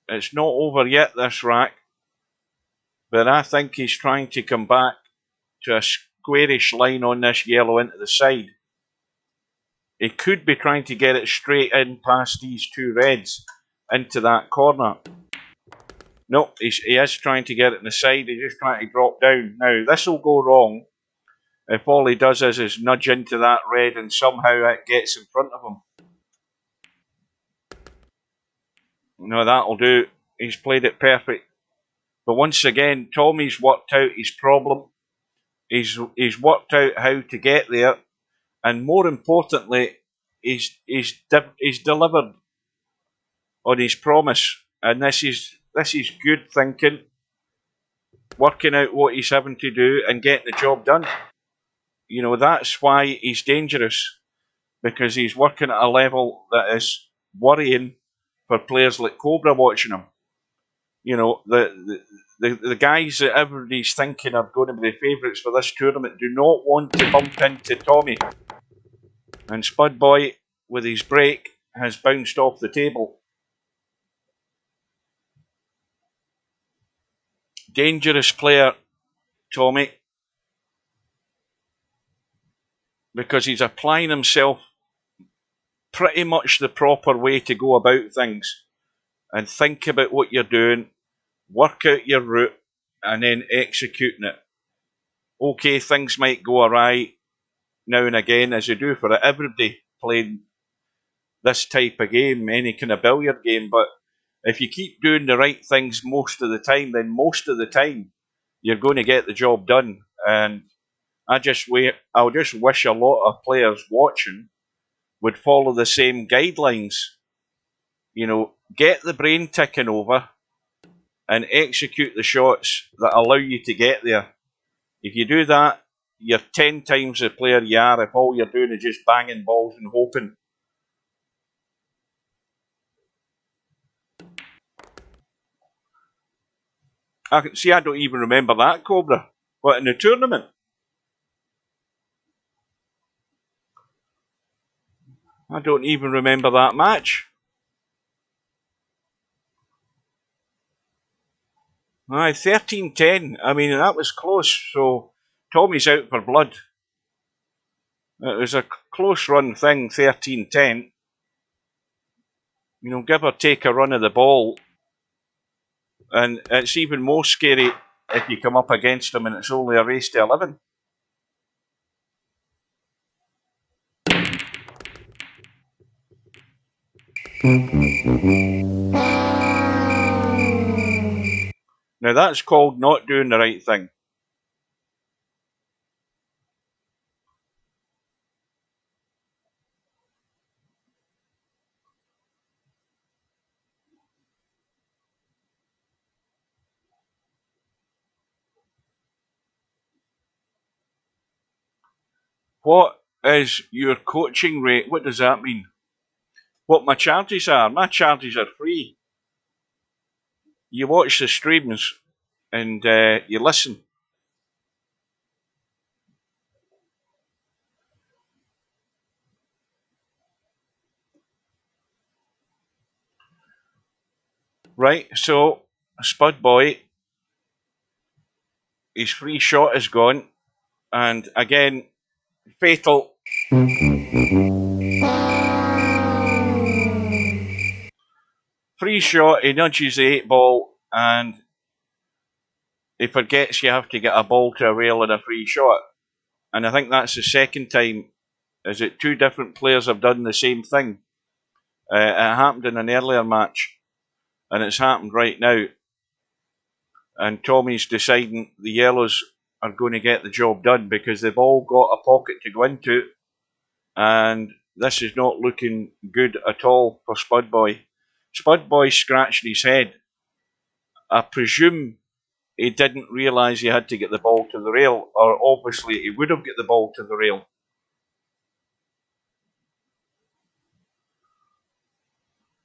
it's not over yet, this rack, but I think he's trying to come back to a squarish line on this yellow into the side. He could be trying to get it straight in past these two reds into that corner. No, he is trying to get it in the side. He's just trying to drop down. Now, this will go wrong if all he does is nudge into that red and somehow it gets in front of him. No, that'll do. He's played it perfect. But once again, Tommy's worked out his problem. He's worked out how to get there, and more importantly, he's delivered on his promise. And this is good thinking, working out what he's having to do and getting the job done. You know, that's why he's dangerous, because he's working at a level that is worrying for players like Cobra watching him. You know, the guys that everybody's thinking are going to be the favourites for this tournament do not want to bump into Tommyy. And Spud Boy, with his break, has bounced off the table. Dangerous player, Tommyy, because he's applying himself pretty much the proper way to go about things. And think about what you're doing, work out your route, and then executing it. Okay, things might go awry now and again, as they do for everybody playing this type of game, any kind of billiard game, but If you keep doing the right things most of the time, then most of the time you're going to get the job done. And I'll just wish a lot of players watching would follow the same guidelines. Get the brain ticking over and execute the shots that allow you to get there. If you do that, you're 10 times the player you are if all you're doing is just banging balls and hoping. I don't even remember that, Cobra. What, in the tournament? I don't even remember that match. Aye, 13-10. I mean, that was close. So Tommy's out for blood. It was a close run thing, 13-10. Give or take a run of the ball. And it's even more scary if you come up against them and it's only a race to 11. Now that's called not doing the right thing. What is your coaching rate? What does that mean? What my charges are? My charges are free. You watch the streams and you listen. Right, so Spud Boy, his free shot is gone. And again, fatal. Free shot, he nudges the 8 ball and he forgets you have to get a ball to a rail and a free shot. And I think that's the second time. Is it 2 different players have done the same thing? It happened in an earlier match and it's happened right now. And Tommy's deciding the yellows are going to get the job done because they've all got a pocket to go into. And this is not looking good at all for Spud Boy. Spud Boy scratching his head. I presume he didn't realise he had to get the ball to the rail, or obviously he would have got the ball to the rail.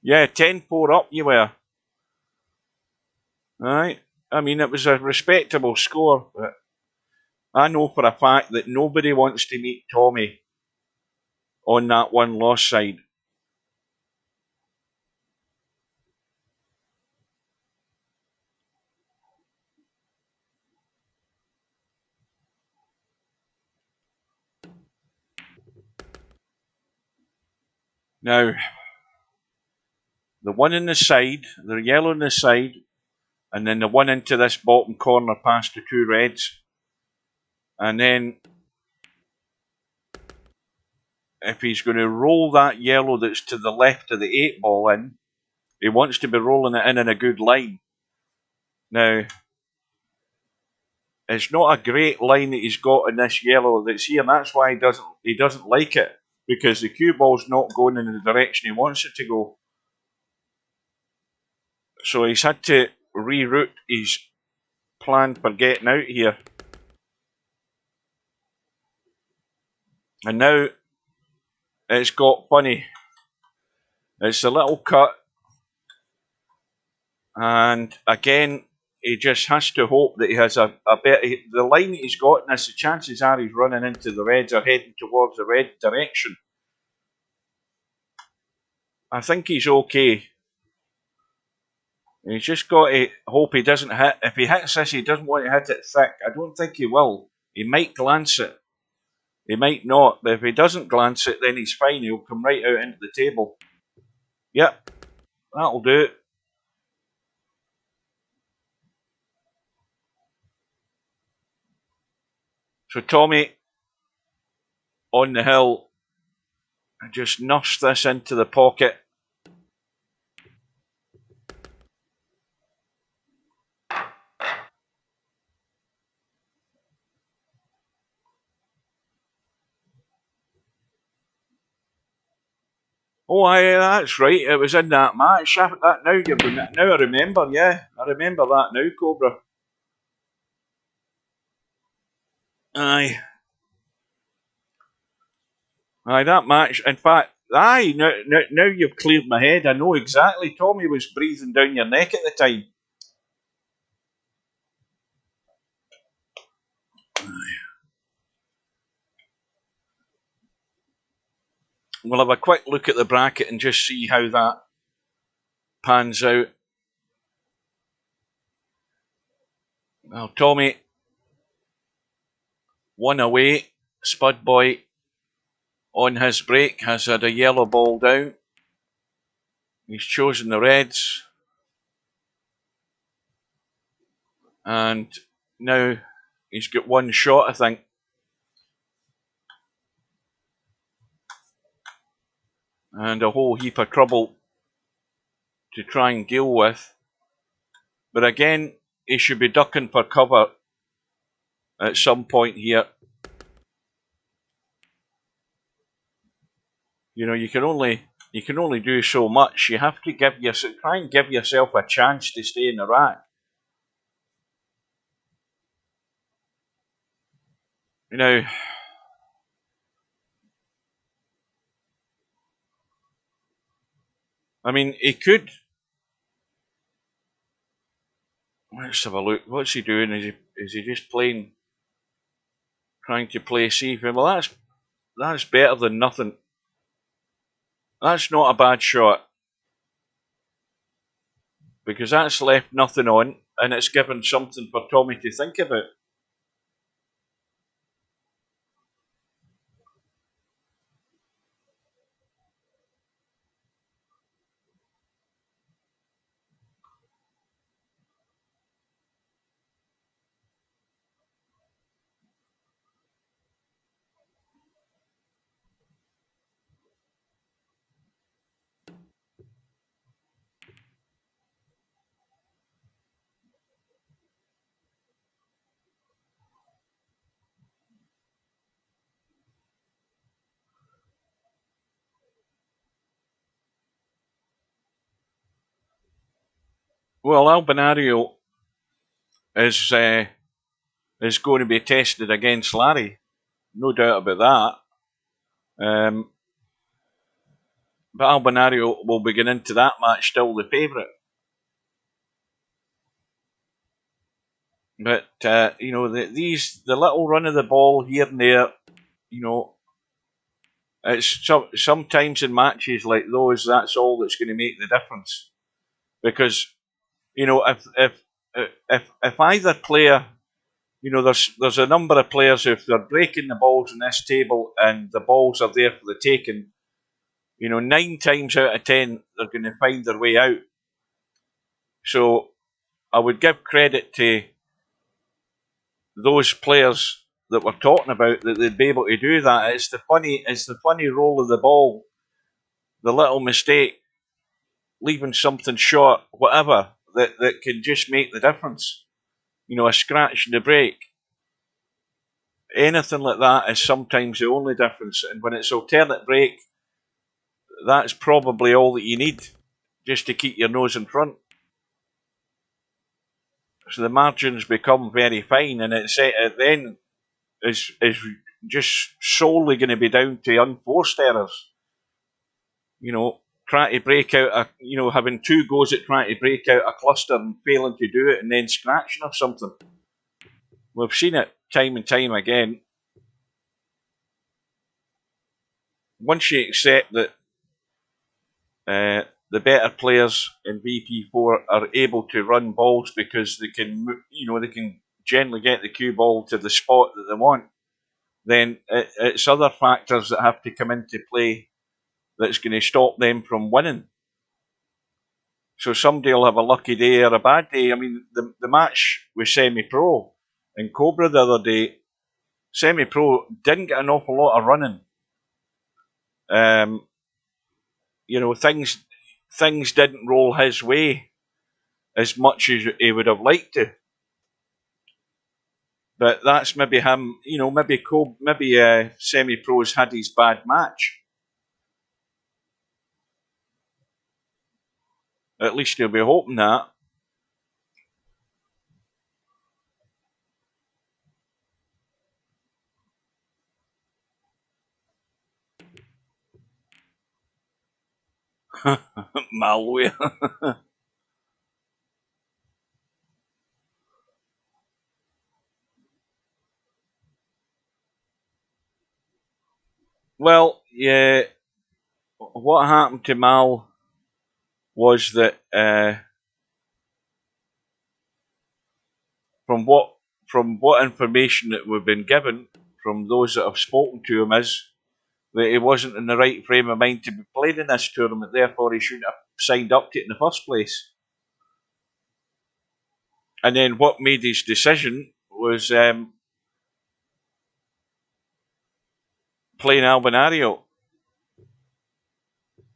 Yeah, 10-4 up you were. Right. I mean, it was a respectable score, but I know for a fact that nobody wants to meet Tommy on that one loss side. Now, the one in the side, the yellow in the side, and then the one into this bottom corner past the 2 reds. And then if he's going to roll that yellow that's to the left of the 8 ball in, he wants to be rolling it in a good line. Now, it's not a great line that he's got in this yellow that's here, and that's why he doesn't like it, because the cue ball's not going in the direction he wants it to go. So he's had to reroute his plan for getting out here. And now it's got funny. It's a little cut. And again, he just has to hope that he has a better... The line that he's got in this, the chances are he's running into the reds or heading towards the red direction. I think he's okay. He's just got to hope he doesn't hit. If he hits this, he doesn't want to hit it thick. I don't think he will. He might glance it. He might not. But if he doesn't glance it, then he's fine. He'll come right out into the table. Yep, that'll do it. So Tommy on the hill just nuffs this into the pocket. Oh, aye, that's right. It was in that match. Now I remember. Yeah, I remember that now, Cobra. Aye, aye, that match. In fact, aye. Now you've cleared my head. I know exactly. Tommyy was breathing down your neck at the time. We'll have a quick look at the bracket and just see how that pans out. Well, Tommyy, one away. Spud Boy on his break has had a yellow ball down. He's chosen the Reds. And now he's got one shot, I think. And a whole heap of trouble to try and deal with. But again, he should be ducking for cover at some point here. You know, you can only do so much. You have to try and give yourself a chance to stay in the rack. You know, I mean, he could. Let's have a look. What's he doing? Is he just trying to play safe? Well, that's better than nothing. That's not a bad shot, because that's left nothing on, and it's given something for Tommyy to think about. Well, Albinario is going to be tested against Larry, no doubt about that. But Albinario will be getting into that match still the favourite. But you know, the little run of the ball here and there, you know, it's sometimes in matches like those, that's all that's going to make the difference. Because you know, if either player, you know, there's a number of players, if they're breaking the balls in this table and the balls are there for the taking, you know, 9 times out of 10 they're going to find their way out. So I would give credit to those players that we're talking about, that they'd be able to do that. It's the funny roll of the ball, the little mistake, leaving something short, whatever, that can just make the difference. You know, a scratch in the break. Anything like that is sometimes the only difference. And when it's alternate break, that's probably all that you need, just to keep your nose in front. So the margins become very fine, and it then is just solely going to be down to unforced errors. You know, trying to break out having 2 goes at trying to break out a cluster and failing to do it, and then scratching or something. We've seen it time and time again. Once you accept that the better players in VP4 are able to run balls because they can generally get the cue ball to the spot that they want, then it's other factors that have to come into play that's going to stop them from winning. So somebody will have a lucky day or a bad day. I mean, the match with Semi-Pro in Cobra the other day, Semi-Pro didn't get an awful lot of running. You know, things didn't roll his way as much as he would have liked to. But that's maybe him. You know, maybe Semi-Pro's had his bad match. At least you'll be hoping that. Malware. Well, yeah, what happened to Mal was that from what information that we've been given from those that have spoken to him is that he wasn't in the right frame of mind to be playing in this tournament, therefore he shouldn't have signed up to it in the first place. And then what made his decision was playing Albinario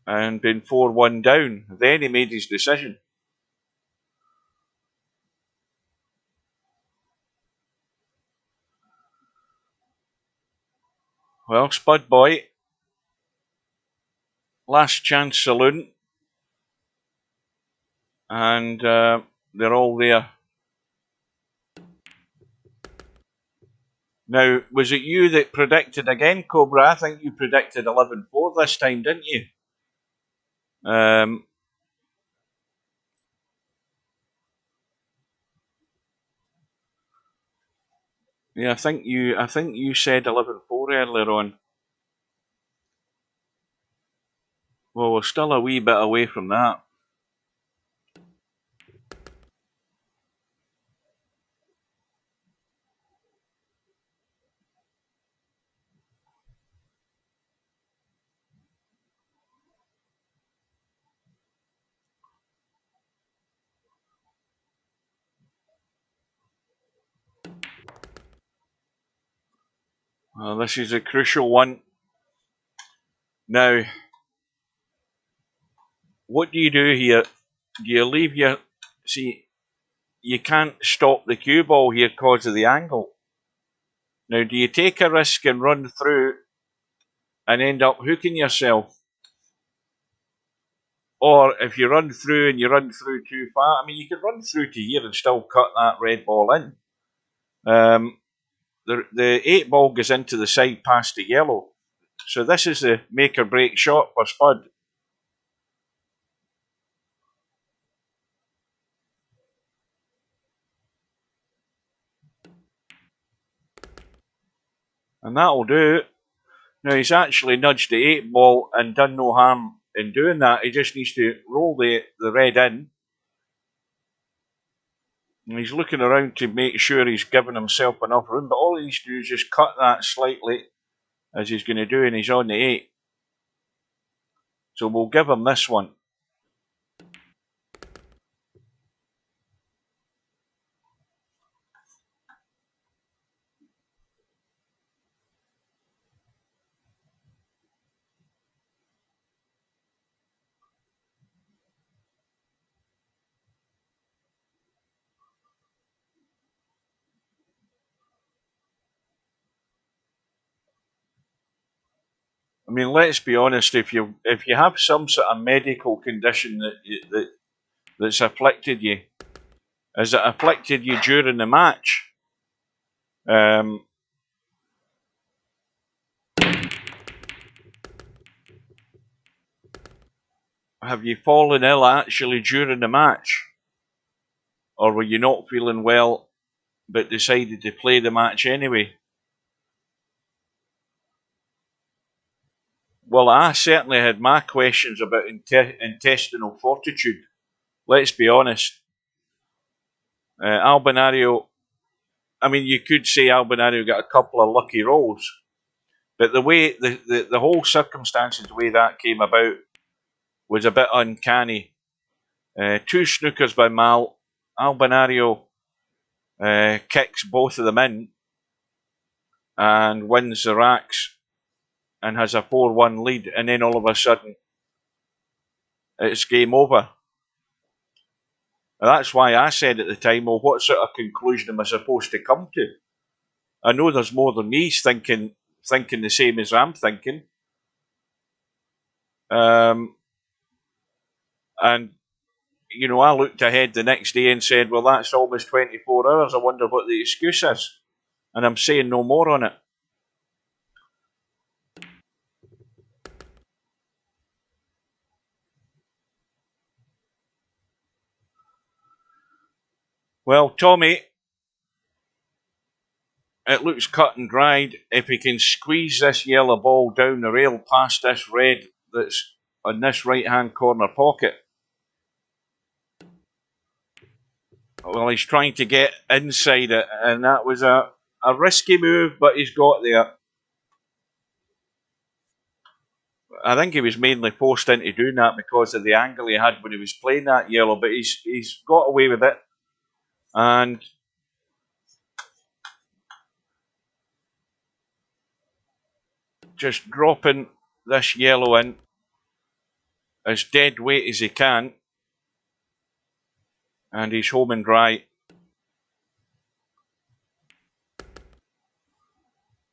and being 4-1 down. Then he made his decision. Well, Spud Boy, last chance saloon, and they're all there. Now, was it you that predicted again, Cobra? I think you predicted 11-4 this time, didn't you? Yeah, I think you said 11-4 earlier on. Well, we're still a wee bit away from that. Well, this is a crucial one. Now, what do you do here? Do you leave your... See, you can't stop the cue ball here because of the angle. Now, do you take a risk and run through and end up hooking yourself? Or if you run through and you run through too far, I mean, you can run through to here and still cut that red ball in. The 8 ball goes into the side past the yellow. So this is the make or break shot for Spud. And that'll do. Now he's actually nudged the 8 ball and done no harm in doing that. He just needs to roll the red in. And he's looking around to make sure he's given himself enough room. But all he needs to do is just cut that slightly, as he's going to do, and he's on the 8. So we'll give him this one. I mean, let's be honest. If you have some sort of medical condition that's afflicted you, has it afflicted you during the match? Have you fallen ill actually during the match, or were you not feeling well but decided to play the match anyway? Well, I certainly had my questions about intestinal fortitude. Let's be honest. Albinario, I mean, you could say Albinario got a couple of lucky rolls, but the way the whole circumstances, the way that came about, was a bit uncanny. 2 snookers by Mal. Albinario kicks both of them in and wins the racks and has a 4-1 lead, and then all of a sudden it's game over. And that's why I said at the time, well, what sort of conclusion am I supposed to come to? I know there's more than me thinking the same as I'm thinking. And you know, I looked ahead the next day and said, well, that's almost 24 hours. I wonder what the excuse is. And I'm saying no more on it. Well, Tommy, it looks cut and dried. If he can squeeze this yellow ball down the rail past this red that's on this right-hand corner pocket, well, he's trying to get inside it, and that was a risky move, but he's got there. I think he was mainly forced into doing that because of the angle he had when he was playing that yellow, but he's got away with it. And just dropping this yellow in as dead weight as he can, and he's home and dry.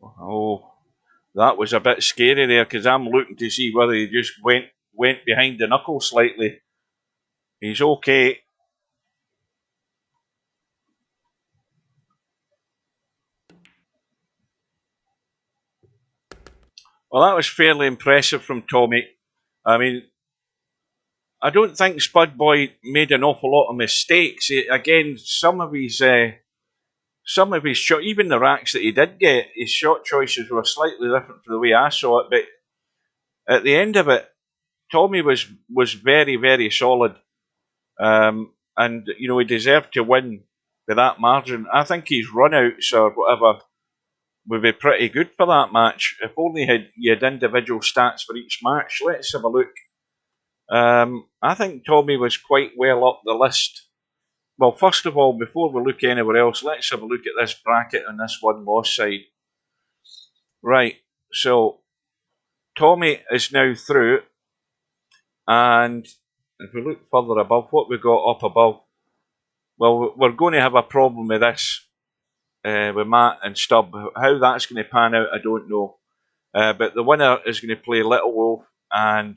Oh, that was a bit scary there, because I'm looking to see whether he just went behind the knuckle slightly. He's okay. Well, that was fairly impressive from Tommyy. I mean, I don't think Spud Boy made an awful lot of mistakes. Again, some of his shot, even the racks that he did get, his shot choices were slightly different from the way I saw it. But at the end of it, Tommyy was very, very solid, and you know, he deserved to win by that margin. I think his runouts or whatever would be pretty good for that match. If only you had individual stats for each match. Let's have a look. I think Tommyy was quite well up the list. Well, first of all, before we look anywhere else, let's have a look at this bracket on this one-loss side. Right, so Tommyy is now through, and if we look further above, what we got up above, well, we're going to have a problem with this, with Matt and Stubb. How that's going to pan out, I don't know. But the winner is going to play Little Wolf, and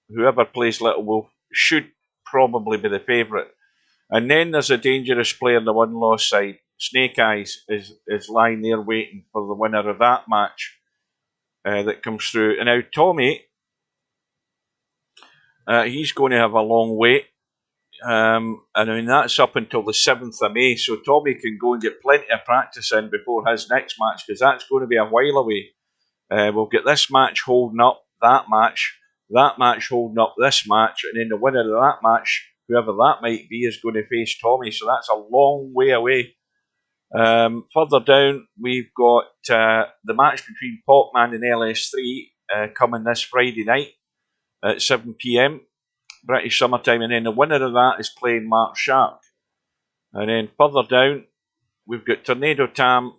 whoever plays Little Wolf should probably be the favourite. And then there's a dangerous player on the one-loss side. Snake Eyes is lying there waiting for the winner of that match that comes through. And now Tommyy, he's going to have a long wait. And I mean, that's up until the 7th of May, so Tommyy can go and get plenty of practice in before his next match, because that's going to be a while away. We'll get this match holding up that match holding up this match, and then the winner of that match, whoever that might be, is going to face Tommyy, so that's a long way away. Further down, we've got the match between Popman and LS3 coming this Friday night at 7 p.m. British summertime, and then the winner of that is playing Mark Shark. And then further down, we've got Tornado Tam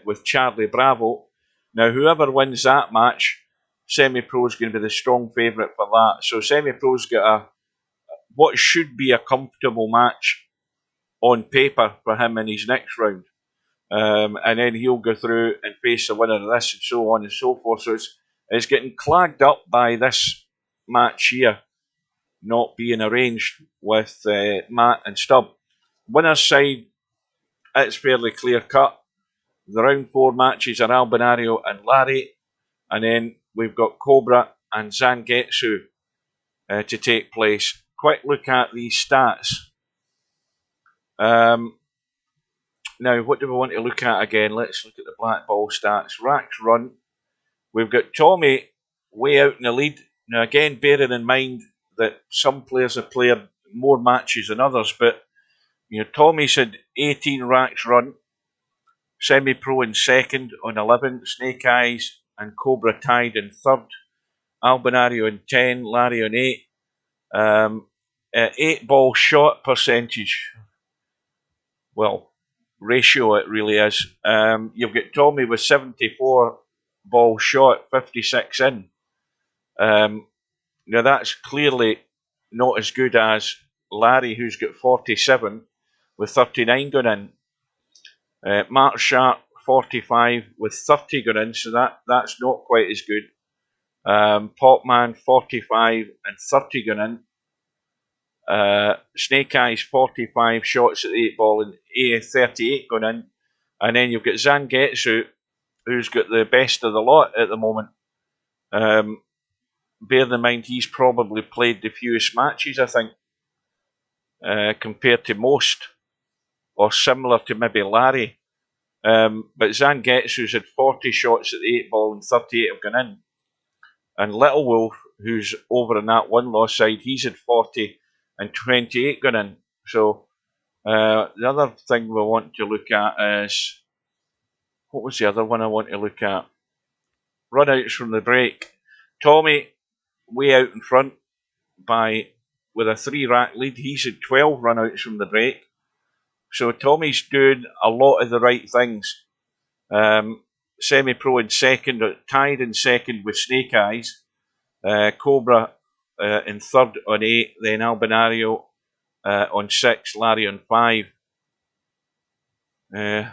with Charlie Bravo. Now, whoever wins that match, Semi-Pro is going to be the strong favourite for that. So Semi-Pro's got what should be a comfortable match on paper for him in his next round. And then he'll go through and face the winner of this, and so on and so forth. So it's getting clagged up by this match here not being arranged with Matt and Stubb. Winner's side, it's fairly clear cut. The round 4 matches are Albinario and Larry, and then we've got Cobra and Zangetsu to take place. Quick look at these stats. Now, what do we want to look at again? Let's look at the black ball stats. Racks run. We've got Tommyy way out in the lead. Now, again, bearing in mind that some players have played more matches than others, but you know, Tommy's had 18 racks run. Semi-Pro in second on 11. Snake Eyes and Cobra tied in third. Albinario in 10. Larry on 8. 8 ball shot percentage. Well, ratio it really is. You've got Tommyy with 74 ball shot, 56 in. Now that's clearly not as good as Larry, who's got 47 with 39 going in. Mark Sharp 45 with 30 going in, so that's not quite as good. Popman 45 and 30 going in. Snake Eyes 45 shots at the 8 ball and A38 going in. And then you've got Zangetsu, who's got the best of the lot at the moment. Bear in mind, he's probably played the fewest matches, I think, compared to most, or similar to maybe Larry. But Zangetsu's had 40 shots at the 8 ball and 38 have gone in. And Little Wolf, who's over on that one-loss side, he's had 40 and 28 gone in. So the other thing we want to look at is, what was the other one I want to look at? Run-outs from the break. Tommyy, way out in front with a 3-rack lead. He's had 12 run-outs from the break. So Tommy's doing a lot of the right things. Semi-pro in second, tied in second with Snake Eyes. Cobra in third on 8, then Albinario on 6, Larry on 5.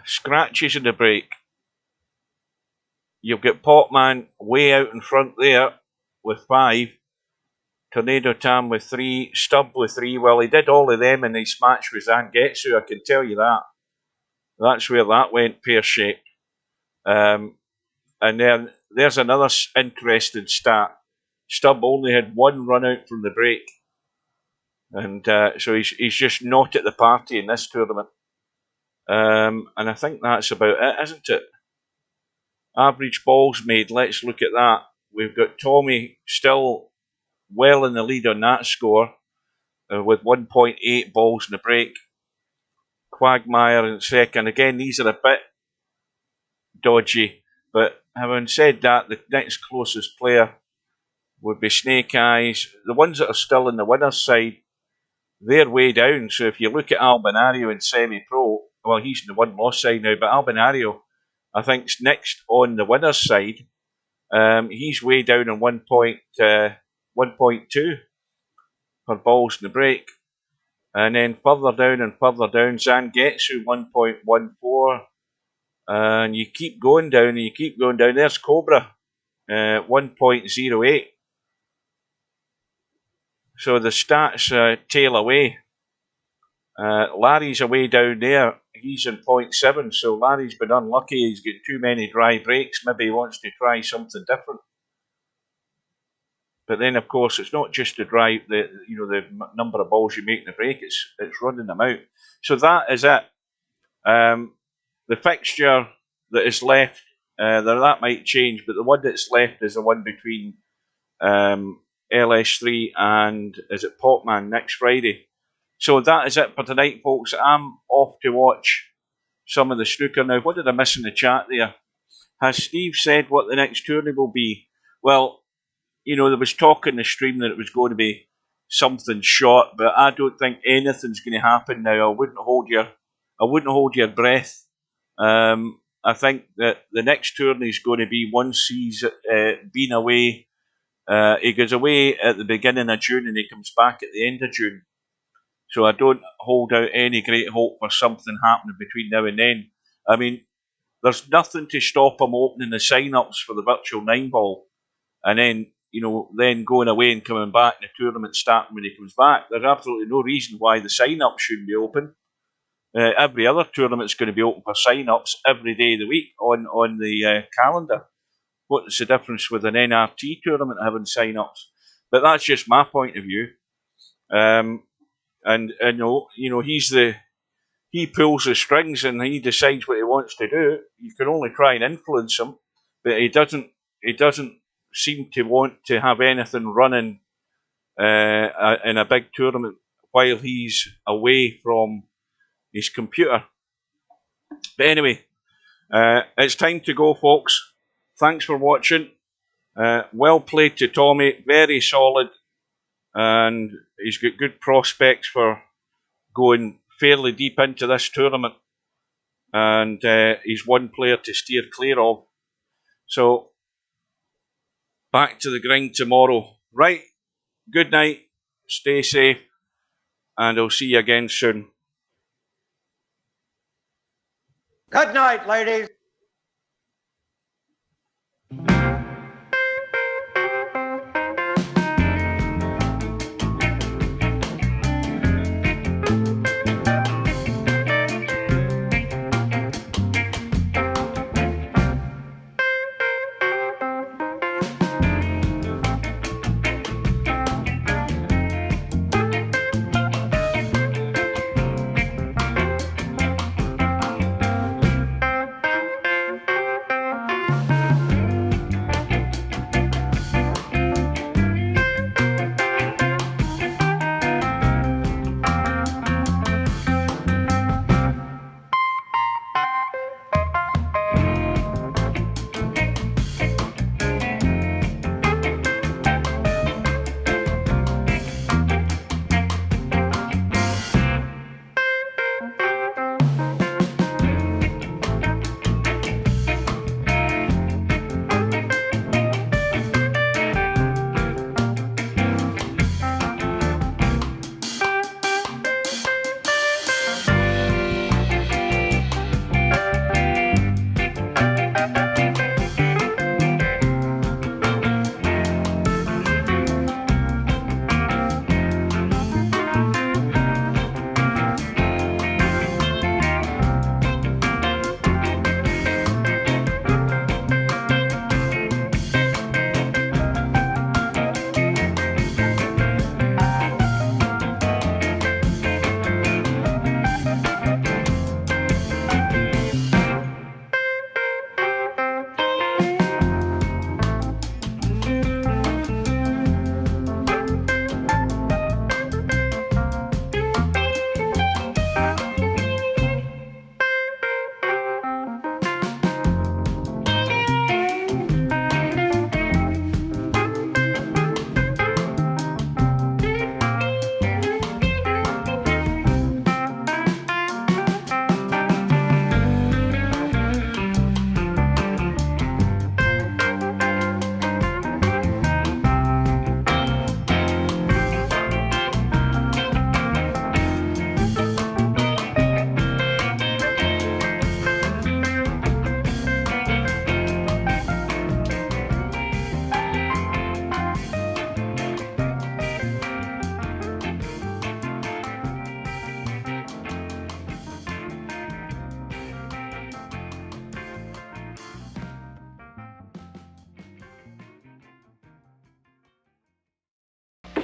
Scratches in the break. You've got Potman way out in front there with 5. Tornado Tam with 3. Stub with 3. Well, he did all of them in his match with Zangetsu, I can tell you that. That's where that went pear-shaped. And then there's another interesting stat. Stub only had 1 run out from the break. And so he's just not at the party in this tournament. And I think that's about it, isn't it? Average balls made, let's look at that. We've got Tommyy still well in the lead on that score with 1.8 balls in the break. Quagmire in second. Again, these are a bit dodgy, but having said that, the next closest player would be Snake Eyes. The ones that are still in the winner's side, they're way down. So if you look at Albinario in semi-pro, well, he's in the one-loss side now, but Albinario, I think, is next on the winner's side. He's way down on 1.2 for balls in the break. And then further down, Zangetsu 1.14. And you keep going down, and you keep going down. There's Cobra, 1.08. So the stats tail away. Larry's away down there. He's in 0.7, so Larry's been unlucky. He's got too many dry breaks. Maybe he wants to try something different. But then, of course, it's not just the number of balls you make in the break. It's running them out. So that is it. The fixture that is left, that might change, but the one that's left is the one between LS3 and is it Potman next Friday. So that is it for tonight, folks. I'm off to watch some of the snooker now. What did I miss in the chat there? Has Steve said what the next tourney will be? Well, there was talk in the stream that it was going to be something short, but I don't think anything's going to happen now. I wouldn't hold your breath. I think that the next tourney is going to be once he's been away. He goes away at the beginning of June and he comes back at the end of June. So I don't hold out any great hope for something happening between now and then. I mean, there's nothing to stop him opening the sign-ups for the virtual 9-ball and then, then going away and coming back and the tournament starting when he comes back. There's absolutely no reason why the sign-ups shouldn't be open. Every other tournament's going to be open for sign-ups every day of the week on the calendar. What's the difference with an NRT tournament having sign-ups? But that's just my point of view. And he pulls the strings and he decides what he wants to do. You can only try and influence him, but he doesn't seem to want to have anything running in a big tournament while he's away from his computer. But anyway, it's time to go, folks. Thanks for watching. Well played to Tommyy, very solid, and he's got good prospects for going fairly deep into this tournament. And he's one player to steer clear of. So, back to the grind tomorrow. Right, good night, stay safe, and I'll see you again soon. Good night, ladies.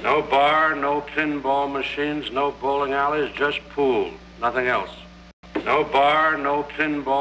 No bar, no pinball machines, no bowling alleys, just pool. Nothing else. No bar, no pinball.